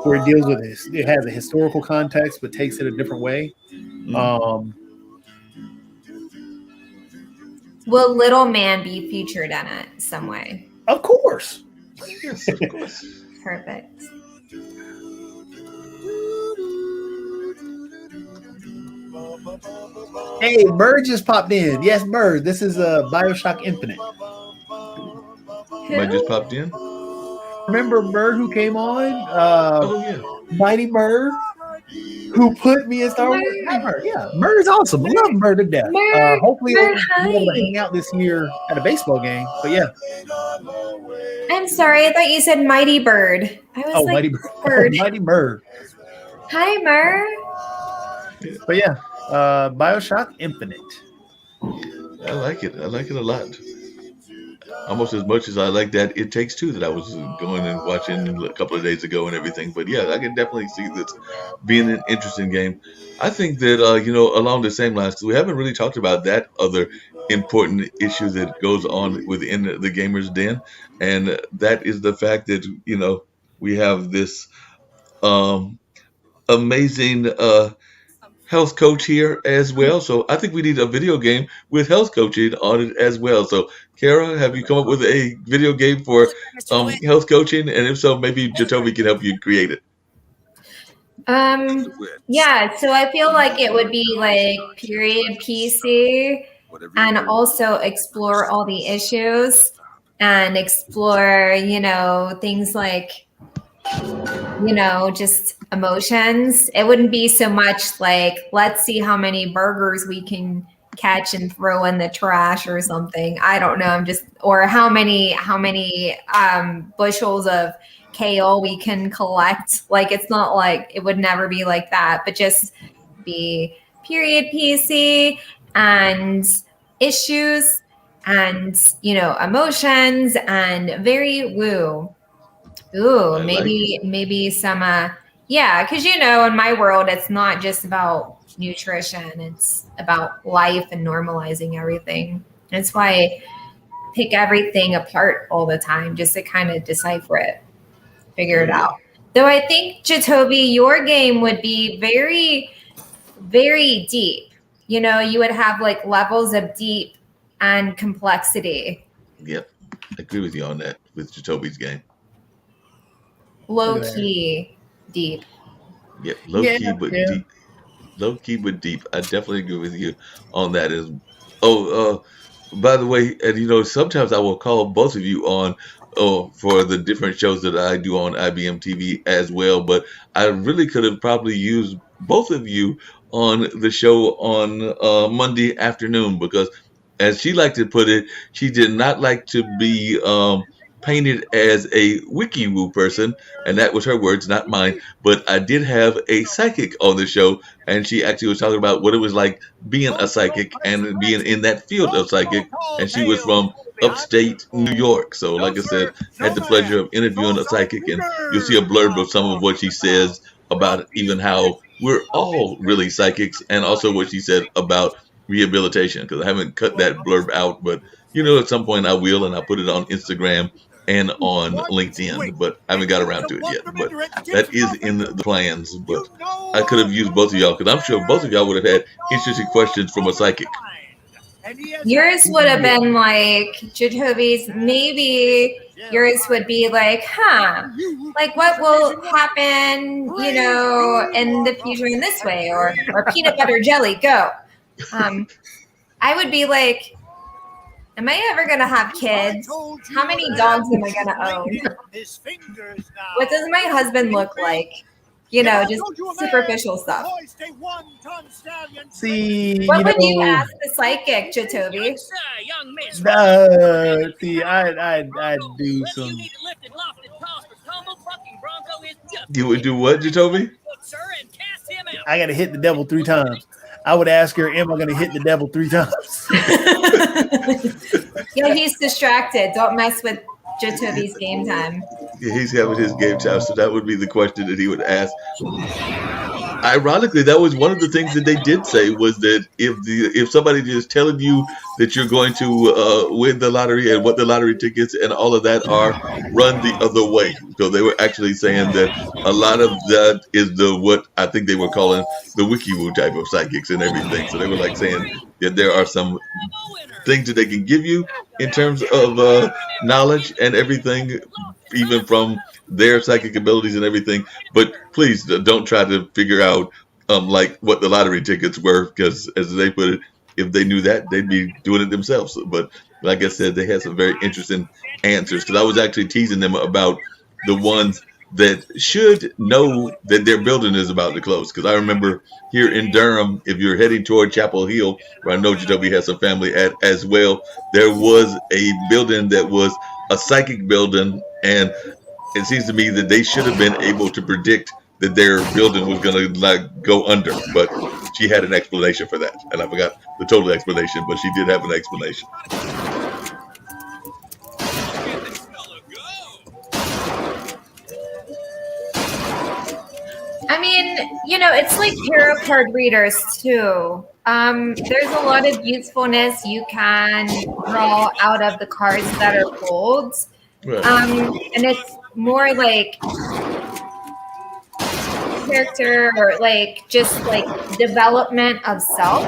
where it deals with this. It has a historical context, but takes it a different way. Will Little Man be featured in it some way? Of course. Yes, of course. Perfect. Hey, Bird just popped in. Yes, Bird. This is BioShock Infinite. Might just popped in. Remember Bird who came on? Oh yeah, Mighty Bird, who put me in Star Wars. Yeah, Bird's awesome. I love Bird to death. Hopefully, we'll be able to hang out this year at a baseball game. But yeah. I'm sorry, I thought you said Mighty Bird. I was like, Mighty Bird. Mighty Bird. Hi, Mer. But yeah, BioShock Infinite. I like it. I like it a lot. almost as much as I like that It Takes Two that I was going and watching a couple of days ago and everything. But yeah, I can definitely see this being an interesting game. I think that along the same lines, 'cause we haven't really talked about that other important issue that goes on within the gamers den, and that is the fact that we have this um, amazing health coach here as well. So I think we need a video game with health coaching on it as well. So Kara, have you come up with a video game for health coaching? And if so, maybe Jatobi can help you create it. Yeah, so I feel like it would be like period PC and also explore all the issues and explore, things like, just emotions. It wouldn't be so much like, let's see how many burgers we can catch and throw in the trash or something. I don't know. Or how many bushels of kale we can collect. Like, it's not like, it would never be like that, but just be period PC and issues and, emotions and very woo. Ooh, maybe some yeah, because in my world it's not just about nutrition, it's about life and normalizing everything. That's why I pick everything apart all the time, just to kind of decipher it, figure it out. Though I think, Jatobi, your game would be very, very deep. You would have like levels of deep and complexity. Yep, I agree with you on that with Jatobi's game. Low key deep. Yep, low key but deep. Low key but deep. I definitely agree with you on that. By the way, and sometimes I will call both of you on for the different shows that I do on IBM TV as well. But I really could have probably used both of you on the show on Monday afternoon because, as she liked to put it, she did not like to be painted as a wiki woo person, and that was her words, not mine. But I did have a psychic on the show, and she actually was talking about what it was like being a psychic and being in that field of psychic. And she was from upstate New York. So, like I said, had the pleasure of interviewing a psychic, and you'll see a blurb of some of what she says about even how we're all really psychics, and also what she said about rehabilitation. Because I haven't cut that blurb out, but at some point I will, and I'll put it on Instagram and on LinkedIn, but I haven't got around to it yet. But that is in the plans. But I could have used both of y'all because I'm sure both of y'all would have had interesting questions from a psychic. Yours would have been like Jatobi's. Maybe yours would be like, like what will happen, in the future in this way, or peanut butter jelly, go. I would be like, am I ever going to have kids? How many dogs am I going to own? What does my husband look like? Just superficial stuff. See, what would you ask the psychic, Jatobi? See, I'd do some. You would do what, Jatobi? I got to hit the devil 3 times. I would ask her, am I going to hit the devil 3 times? Yeah, he's distracted. Don't mess with Jatobi's game time. Yeah, he's having his game time, so that would be the question that he would ask. Ironically, that was one of the things that they did say was that if somebody is telling you that you're going to win the lottery and what the lottery tickets and all of that are, run the other way. So they were actually saying that a lot of that is what I think they were calling the wiki woo type of psychics and everything. So they were like saying that there are some things that they can give you in terms of knowledge and everything, even from their psychic abilities and everything. But please don't try to figure out like what the lottery tickets were, because as they put it, if they knew that, they'd be doing it themselves. But like I said, they had some very interesting answers, because I was actually teasing them about the ones that should know that their building is about to close. Because I remember here in Durham, if you're heading toward Chapel Hill, where I know Jatobi has some family at as well, there was a building that was a psychic building, and it seems to me that they should have been able to predict that their building was going to go under. But she had an explanation for that, and I forgot the total explanation, but she did have an explanation. I mean, it's like tarot card readers too. There's a lot of usefulness you can draw out of the cards that are pulled. Right. And it's more like character or like just like development of self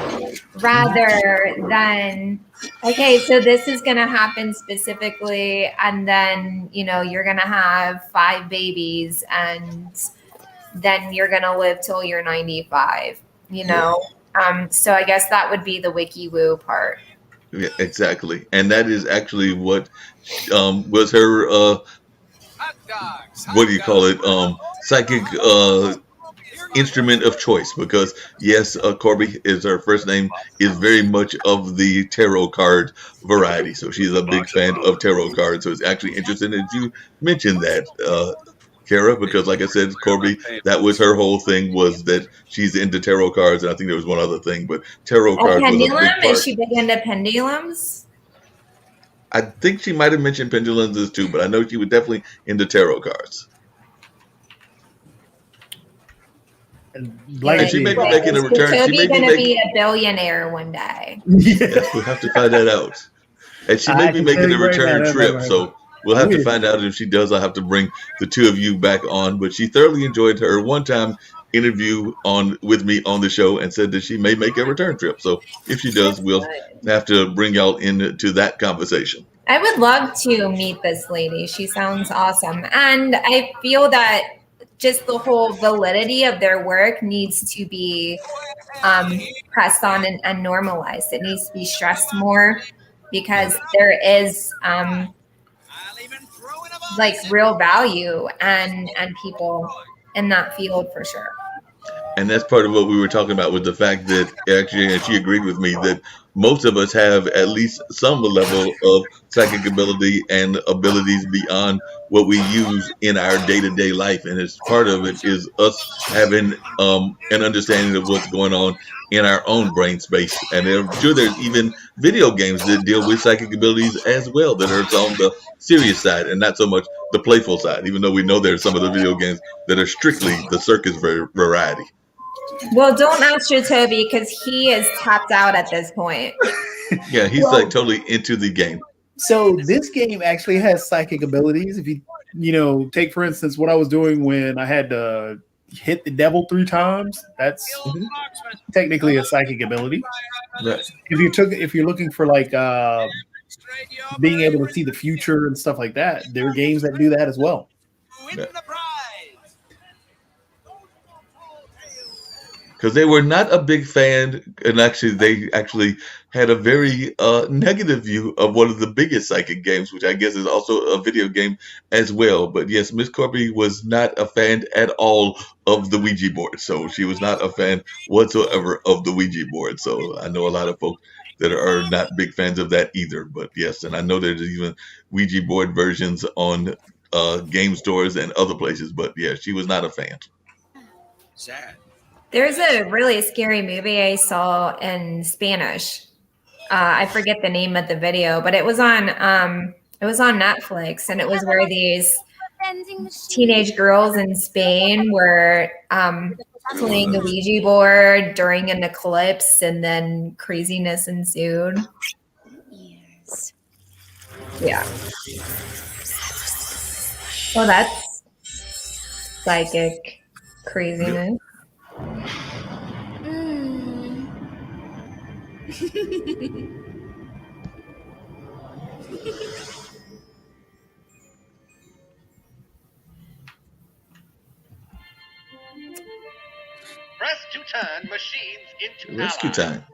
rather than okay, so this is going to happen specifically, and then you're going to have 5 babies, and then you're going to live till you're 95. So I guess that would be the wiki woo part. Yeah, exactly. And that is actually what was her what do you call it? Psychic instrument of choice, because yes, Corby is her first name, is very much of the tarot card variety. So she's a big fan of tarot cards. So it's actually interesting that you mentioned that, Kara, because like I said, Corby, that was her whole thing, was that she's into tarot cards, and I think there was one other thing, but tarot A cards was a big pendulum? part. Is she big into pendulums? I think she might have mentioned pendulums too, but I know she was definitely into tarot cards. And she may be making a return. Toby She may gonna be be a billionaire one day. Yes, we'll have to find that out. And she may be making a return trip, so we'll have to find out if she does. I'll have to bring the two of you back on. But she thoroughly enjoyed her one-time interview with me on the show and said that she may make a return trip. So if she does, we'll have to bring y'all into that conversation. I would love to meet this lady. She sounds awesome. And I feel that just the whole validity of their work needs to be pressed on and normalized. It needs to be stressed more, because there is like real value and people in that field for sure. And that's part of what we were talking about, with the fact that actually, and she agreed with me, that most of us have at least some level of psychic ability and abilities beyond what we use in our day-to-day life. And it's part of it is us having an understanding of what's going on in our own brain space. And I'm sure there's even video games that deal with psychic abilities as well, that are on the serious side and not so much the playful side, even though we know there's some of the video games that are strictly the circus variety. Well, don't ask your Toby, because he is tapped out at this point. Yeah, he's like totally into the game. So this game actually has psychic abilities. If you take for instance what I was doing when I had to hit the devil 3 times, that's technically a psychic ability. Right. If you're looking for like being able to see the future and stuff like that, there are games that do that as well. Right. Because they were not a big fan, and they actually had a very negative view of one of the biggest psychic games, which I guess is also a video game as well. But yes, Miss Corby was not a fan at all of the Ouija board, so she was not a fan whatsoever of the Ouija board. So I know a lot of folks that are not big fans of that either. But yes, and I know there's even Ouija board versions on game stores and other places. But yeah, she was not a fan. Sad. There's a really scary movie I saw in Spanish. I forget the name of the video, but it was on Netflix, and it was where these teenage girls in Spain were playing the Ouija board during an eclipse, and then craziness ensued. Yes. Yeah. Well, that's psychic craziness. Press to turn machines into Rescue time.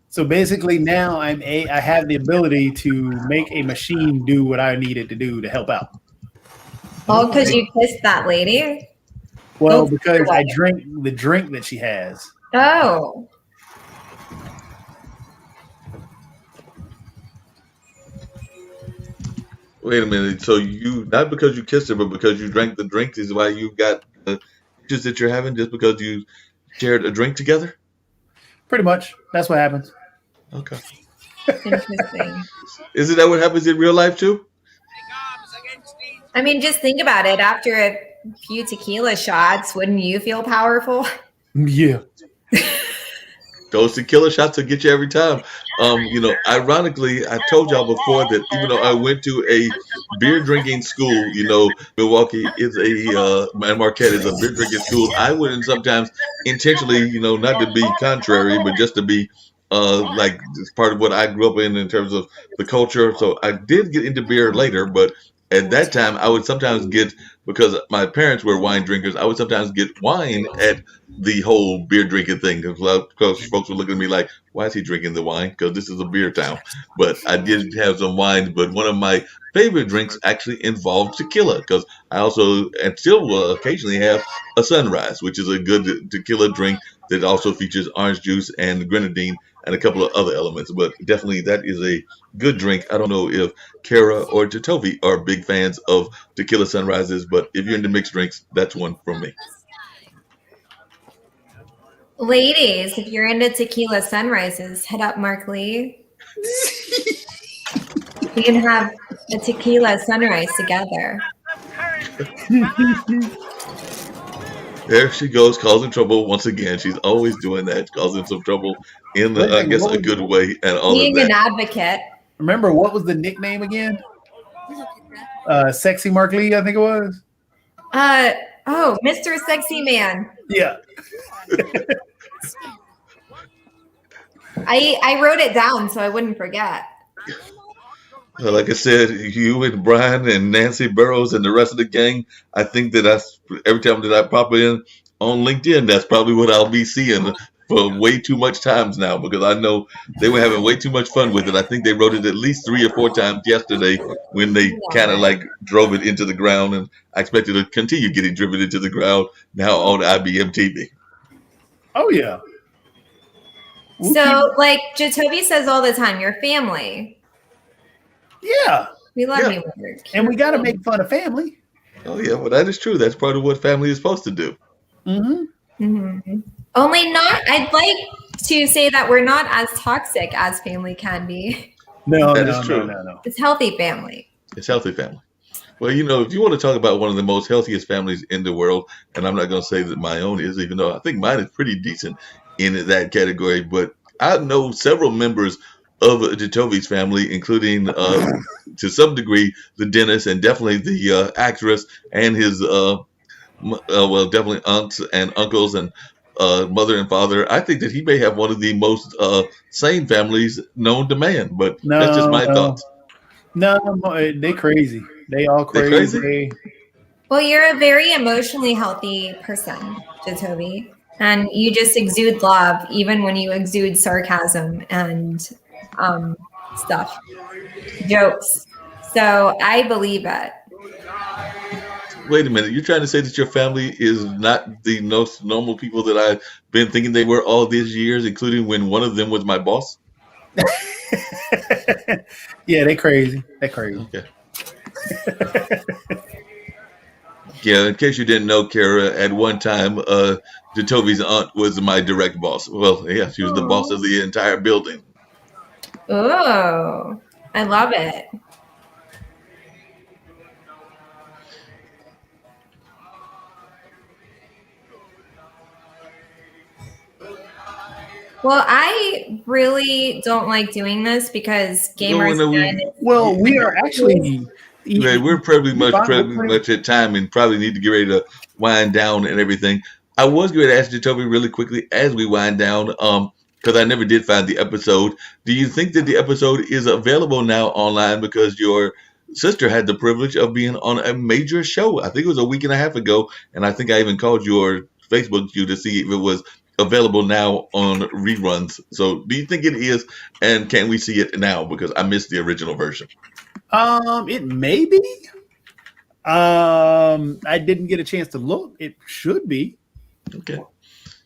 So basically now I have the ability to make a machine do what I needed to do to help out. Oh, because you kissed that lady? Well, because I drank the drink that she has. Oh. Wait a minute. So you, not because you kissed her, but because you drank the drink is why you got the issues that you're having, just because you shared a drink together? Pretty much. That's what happens. Okay. Interesting. Isn't that what happens in real life too? I mean, just think about it. After a few tequila shots, wouldn't you feel powerful? Yeah. Those tequila shots will get you every time. Ironically, I told y'all before that even though I went to a beer drinking school, Milwaukee is and Marquette is a beer drinking school. I wouldn't sometimes intentionally, not to be contrary, but just to be like it's part of what I grew up in terms of the culture. So I did get into beer later, but at that time I would sometimes get, because my parents were wine drinkers, I would sometimes get wine at the whole beer drinking thing, because folks were looking at me like, why is he drinking the wine? Because this is a beer town. But I did have some wine. But one of my favorite drinks actually involved tequila, because I also and still will occasionally have a sunrise, which is a good tequila drink that also features orange juice and grenadine and a couple of other elements. But definitely that is a good drink. I don't know if Kara or Jatovi are big fans of tequila sunrises, but if you're into mixed drinks, that's one from me. Ladies, if you're into tequila sunrises, hit up Mark Lee. We can have a tequila sunrise together. There she goes, causing trouble once again. She's always doing that, causing some trouble in, I guess, a good way and all Being of an that. advocate. Remember, what was the nickname again? Sexy Mark Lee, I think it was. Mr. Sexy Man. Yeah. I wrote it down so I wouldn't forget. Like I said, you and Brian and Nancy Burroughs and the rest of the gang, I think that every time that I pop in on LinkedIn, that's probably what I'll be seeing for way too much times now, because I know they were having way too much fun with it. I think they wrote it at least 3 or 4 times yesterday when they kind of like drove it into the ground, and I expect it to continue getting driven into the ground now on IBM TV. Oh, yeah. So, like Jatovi says all the time, your family. Yeah. We love you, Mark. And we got to make fun of family. Oh, yeah. Well, that is true. That's part of what family is supposed to do. Mm-hmm. Only not, I'd like to say that we're not as toxic as family can be. No, that is true. No. It's healthy family. It's healthy family. Well, if you want to talk about one of the most healthiest families in the world, and I'm not going to say that my own is, even though I think mine is pretty decent in that category, but I know several members of Jatovi's family, including to some degree the dentist, and definitely the actress and his definitely aunts and uncles and mother and father. I think that he may have one of the most sane families known to man, but that's just my thoughts. No, they crazy. They all crazy. They crazy? Well, you're a very emotionally healthy person, Jatovi. And you just exude love, even when you exude sarcasm and stuff, jokes. So I believe it. Wait a minute. You're trying to say that your family is not the most normal people that I've been thinking they were all these years, including when one of them was my boss? Yeah, they crazy. They crazy. Okay. Yeah, in case you didn't know, Kara, at one time, Jatovi's aunt was my direct boss. Well, yeah, she was the boss of the entire building. Oh, I love it. Well, I really don't like doing this because gamers. We are actually. Yeah, we're pretty much at time and probably need to get ready to wind down and everything. I was going to ask Jatovi really quickly as we wind down, because I never did find the episode. Do you think that the episode is available now online? Because your sister had the privilege of being on a major show. I think it was a week and a half ago, and I think I even called your Facebook you to see if it was available now on reruns. So do you think it is, and can we see it now? Because I missed the original version. It may be. I didn't get a chance to look. It should be. Okay.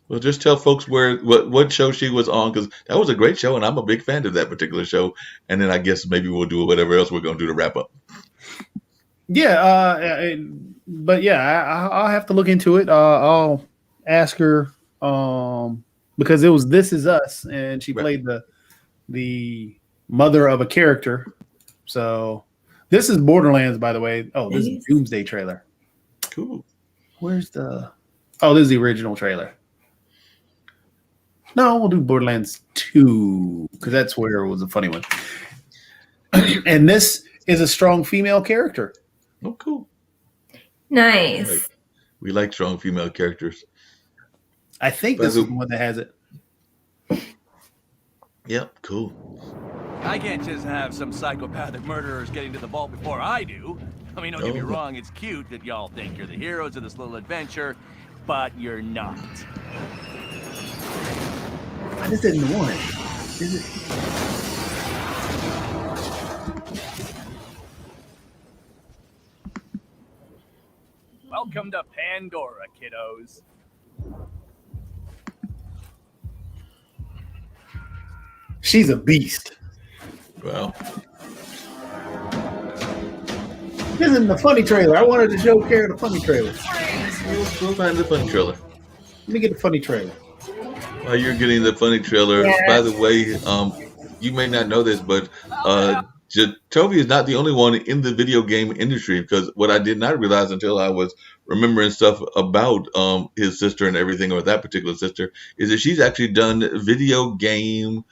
Well, just tell folks what show she was on, because that was a great show, and I'm a big fan of that particular show. And then I guess maybe we'll do whatever else we're going to do to wrap up. Yeah, but yeah, I'll have to look into it. I'll ask her because it was This Is Us, and she played the mother of a character. So, This is Borderlands, by the way. Oh, this is Doomsday trailer. Cool. Where's the? Oh, this is the original trailer. No, we'll do Borderlands 2 because that's where it was a funny one. And this is a strong female character. Oh, cool. Nice. We like strong female characters. I think this is the one that has it. Yep, cool. I can't just have some psychopathic murderers getting to the vault before I do. I mean, don't get me wrong, it's cute that y'all think you're the heroes of this little adventure, but you're not. I just didn't want it. Is it? Welcome to Pandora, kiddos. She's a beast. Well, this isn't the funny trailer. I wanted to show Kara the funny trailer. we'll find the funny trailer. Let me get the funny trailer. While you're getting the funny trailer, by the way, you may not know this, but Jacoby is not the only one in the video game industry, because what I did not realize until I was remembering stuff about his sister and everything, or that particular sister, is that she's actually done video game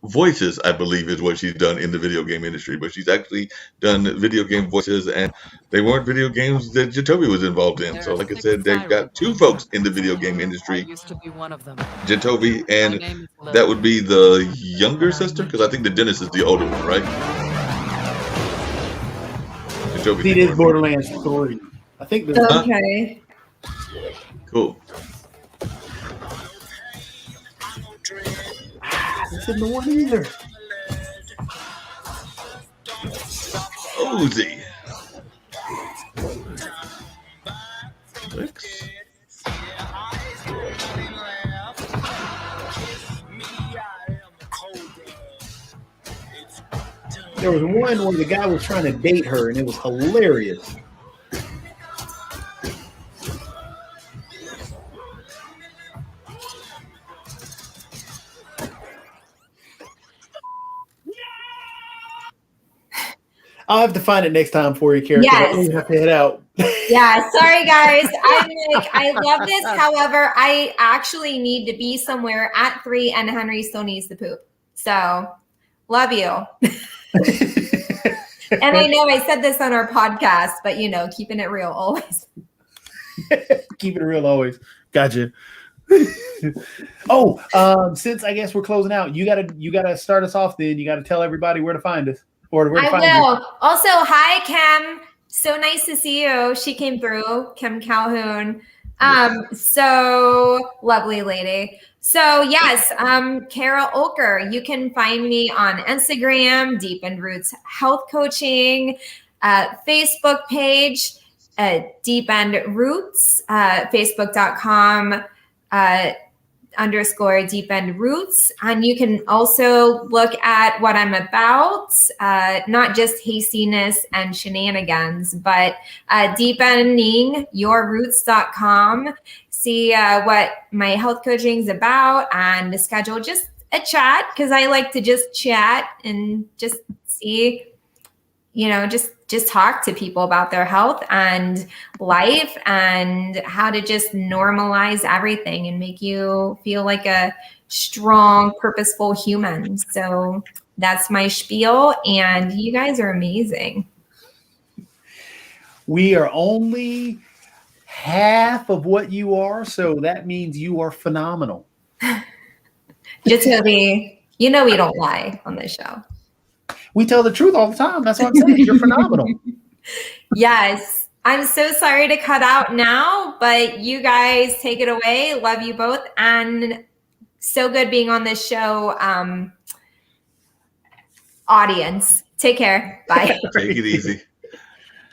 voices, I believe is what she's done in the video game industry. But she's actually done video game voices, and they weren't video games that Jacoby was involved in. So like I said, they've got two folks in the video game industry. I used to be one of them. Jacoby, and that would be the younger sister, because I think the Dennis is the older one, right? Jacoby. It is Borderlands 3. I think this. Okay. Cool. This isn't the one either. Ozy. Clicks. There was one where the guy was trying to date her, and it was hilarious. I'll have to find it next time for you, Kara. Yes. I have to head out. Yeah, sorry guys. I love this. However, I actually need to be somewhere at 3 and Henry still needs to poop. So love you. And I know I said this on our podcast, but keeping it real always. Keeping it real always. Gotcha. Since I guess we're closing out, you gotta start us off then. You gotta tell everybody where to find us. Or where to find will. you. Also, hi Kim. So nice to see you. She came through, Kim Calhoun. So lovely lady. So yes, Kara Olker. You can find me on Instagram, Deep End Roots Health Coaching, Facebook page, Deep End Roots, Facebook.com _ Deep End Roots. And you can also look at what I'm about, not just hastiness and shenanigans, but deependingyourroots.com. See what my health coaching is about and schedule just a chat, because I like to just chat and just see, just talk to people about their health and life and how to just normalize everything and make you feel like a strong, purposeful human. So that's my spiel, and you guys are amazing. We are only half of what you are, so that means you are phenomenal. Jacoby, we don't lie on this show. We tell the truth all the time. That's what I'm saying. You're phenomenal. Yes. I'm so sorry to cut out now, but you guys take it away. Love you both. And so good being on this show. Audience, take care. Bye. Take it easy.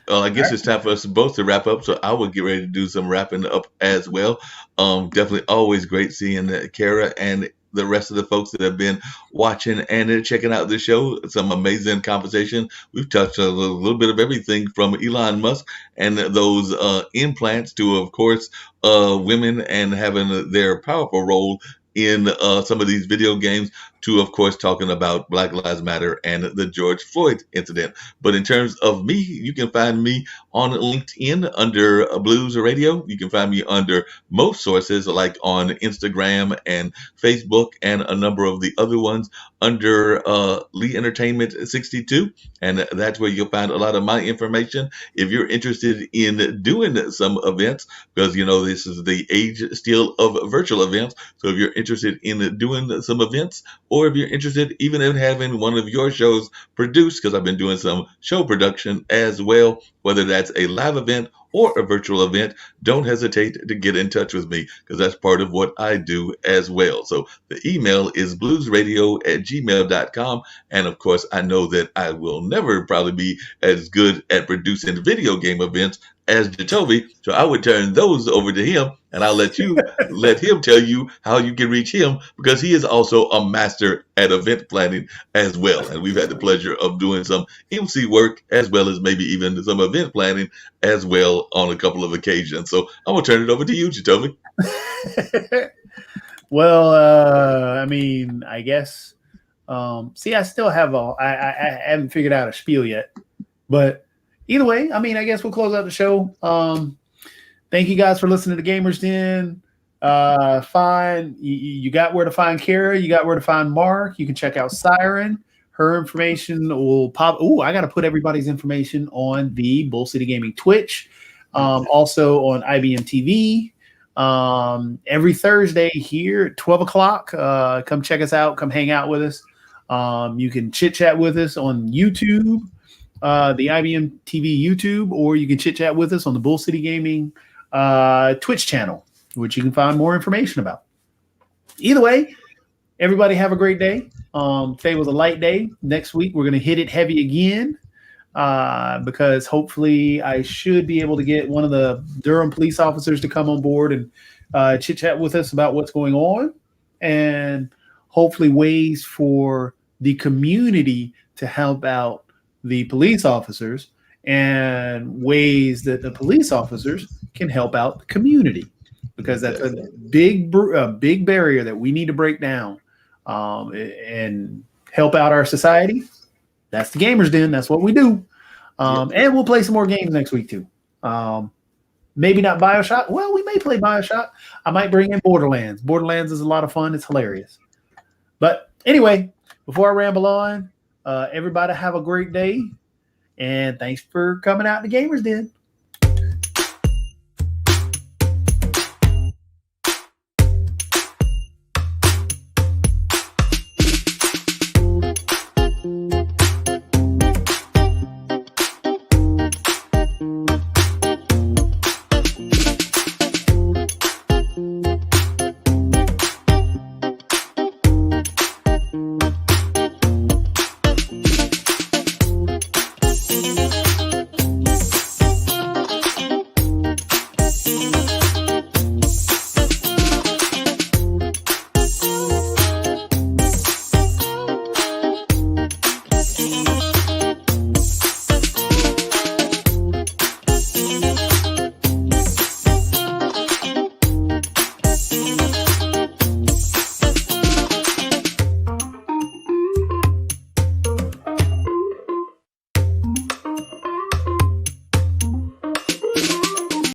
I guess it's time for us both to wrap up, so I will get ready to do some wrapping up as well. Definitely always great seeing Kara and the rest of the folks that have been watching and checking out the show. Some amazing conversation. We've touched a little bit of everything from Elon Musk and those implants to, of course, women and having their powerful role in some of these video games, to, of course, talking about Black Lives Matter and the George Floyd incident. But in terms of me, you can find me on LinkedIn under Blues Radio. You can find me under most sources like on Instagram and Facebook and a number of the other ones under Lee Entertainment 62. And that's where you'll find a lot of my information. If you're interested in doing some events, because this is the age still of virtual events. So if you're interested in doing some events, or if you're interested even in having one of your shows produced, because I've been doing some show production as well, whether that's a live event or a virtual event, don't hesitate to get in touch with me, because that's part of what I do as well. So the email is bluesradio@gmail.com. And of course, I know that I will never probably be as good at producing video game events as Jacoby, so I would turn those over to him, and I'll let him tell you how you can reach him, because he is also a master at event planning as well. And we've had the pleasure of doing some MC work as well as maybe even some event planning as well on a couple of occasions. So I'm gonna turn it over to you, Jacoby. Well, I guess. I still have I haven't figured out a spiel yet, but either way, I guess we'll close out the show. Thank you guys for listening to Gamers Den. You got where to find Kara. You got where to find Mark. You can check out Siren. Her information will pop. I got to put everybody's information on the Bull City Gaming Twitch. Also on IBM TV. Every Thursday here at 12 o'clock. Come check us out. Come hang out with us. You can chit chat with us on YouTube. The IBM TV YouTube, or you can chit chat with us on the Bull City Gaming Twitch channel, which you can find more information about. Either way, everybody have a great day. Today was a light day. Next week, we're going to hit it heavy again because hopefully I should be able to get one of the Durham police officers to come on board and chit chat with us about what's going on, and hopefully ways for the community to help out the police officers, and ways that the police officers can help out the community, because that's a big barrier that we need to break down and help out our society. That's the Gamers Den. That's what we do. And we'll play some more games next week too. Maybe not BioShock. Well, we may play BioShock. I might bring in Borderlands. Borderlands is a lot of fun. It's hilarious. But anyway, before I ramble on, everybody have a great day, and thanks for coming out to Gamers Den.